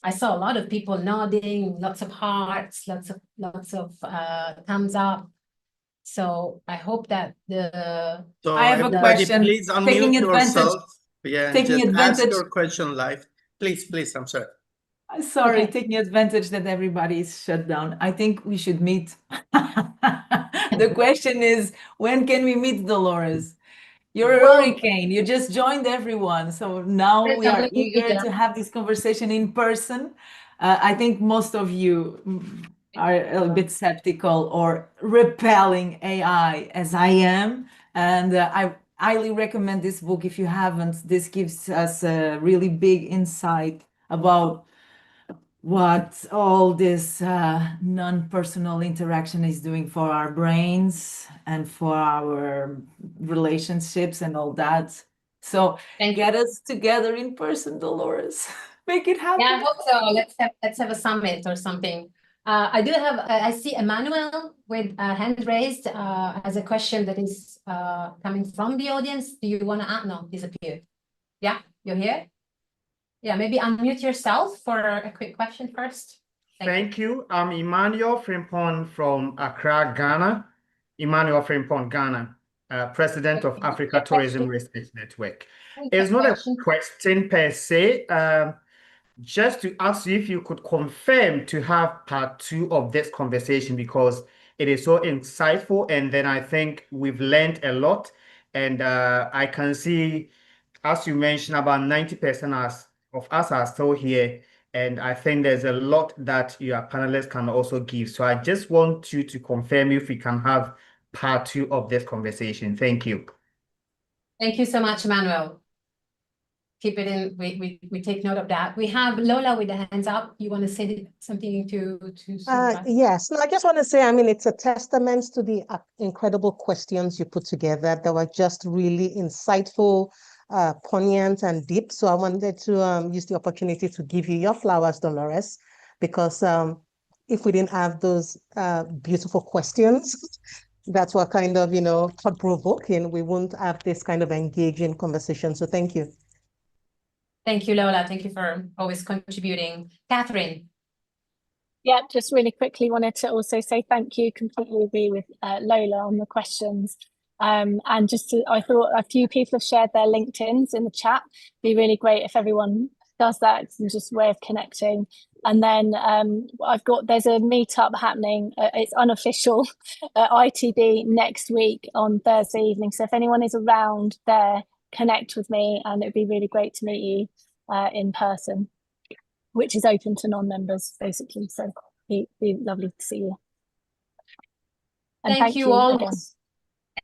I saw a lot of people nodding, lots of hearts, lots of thumbs up. So I hope that So I have a question. Please unmute yourself. Yeah, taking just advantage. ask your question live. Please, I'm sorry. Sorry, Okay. taking advantage that everybody is shut down. I think we should meet. The question is, when can we meet, Dolores? You're a hurricane. You just joined everyone. So now we are eager to have this conversation in person. I think most of you are a bit skeptical or repelling AI, as I am. And I highly recommend this book if you haven't. This gives us a really big insight about what all this non-personal interaction is doing for our brains and for our relationships and all that. So get us together in person, Dolores. Make it happen. Yeah, I hope so. Let's have a summit or something. I see Emmanuel with a hand raised as a question that is coming from the audience. Do you want to no, disappeared. Yeah, you're here. Yeah, maybe unmute yourself for a quick question first. Thank you. I'm Emmanuel Frimpong from Accra, Ghana. Emmanuel Frimpong, Ghana, President of Africa Tourism Research Network. It's not a question per se, just to ask you if you could confirm to have part 2 of this conversation, because it is so insightful, and then I think we've learned a lot, and I can see, as you mentioned, about 90% of us are still here, and I think there's a lot that your panelists can also give. So I just want you to confirm if we can have part 2 of this conversation. Thank you. Thank you so much, Emmanuel. Keep it in. We take note of that. We have Lola with the hands up. You want to say something to yes. No, I just want to say, I mean, it's a testament to the incredible questions you put together that were just really insightful, poignant and deep. So I wanted to use the opportunity to give you your flowers, Dolores, because if we didn't have those beautiful questions, that's what kind of, thought-provoking, we wouldn't have this kind of engaging conversation. So thank you. Thank you, Lola. Thank you for always contributing. Catherine. Yeah, just really quickly wanted to also say thank you. Completely agree with Lola on the questions. And I thought a few people have shared their LinkedIns in the chat. It'd be really great if everyone does that. It's just a way of connecting. And then there's a meetup happening. It's unofficial at ITB next week on Thursday evening. So if anyone is around there, connect with me, and it'd be really great to meet you in person, which is open to non-members basically. So it'd be lovely to see you. And thank you all again.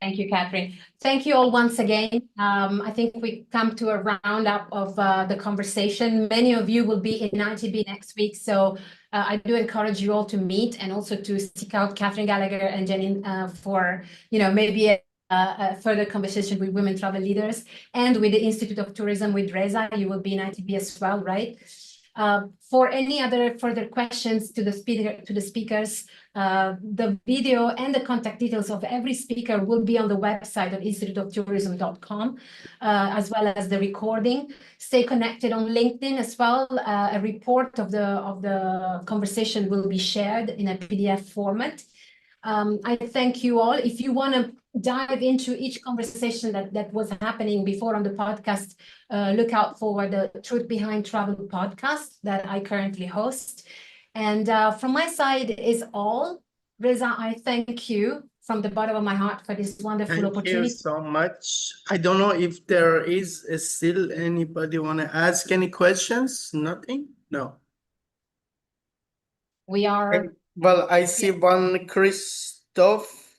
Thank you, Catherine. Thank you all once again. I think we come to a roundup of the conversation. Many of you will be in ITB next week, so I do encourage you all to meet and also to seek out Catherine Gallagher and Janine for, maybe a further conversation with women travel leaders, and with the Institute of Tourism with Reza. You will be in ITB as well, right? For any other further questions to the speakers, the video and the contact details of every speaker will be on the website of instituteoftourism.com, as well as the recording. Stay connected on LinkedIn as well. A report of the conversation will be shared in a PDF format. I thank you all. If you want to dive into each conversation that was happening before on the podcast, look out for the Truth Behind Travel podcast that I currently host. And from my side is all. Reza, I thank you from the bottom of my heart for this wonderful opportunity. Thank you so much. I don't know if there is still anybody want to ask any questions. Nothing? No. We are. Well, I see one Christoph.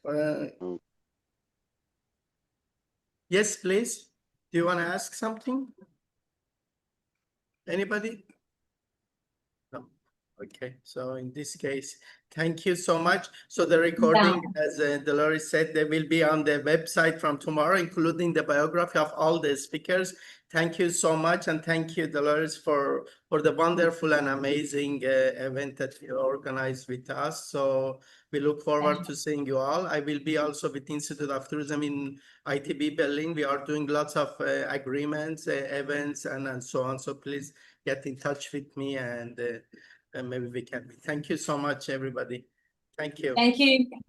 Yes, please. Do you want to ask something? Anybody? No. Okay. So in this case, thank you so much. So the recording, as Dolores said, they will be on the website from tomorrow, including the biography of all the speakers. Thank you so much. And thank you, Dolores, for the wonderful and amazing event that you organized with us. So we look forward to seeing you all. I will be also with Institute of Tourism in ITB Berlin. We are doing lots of agreements, events, and so on. So please get in touch with me, and maybe we can. Thank you so much, everybody. Thank you. Thank you.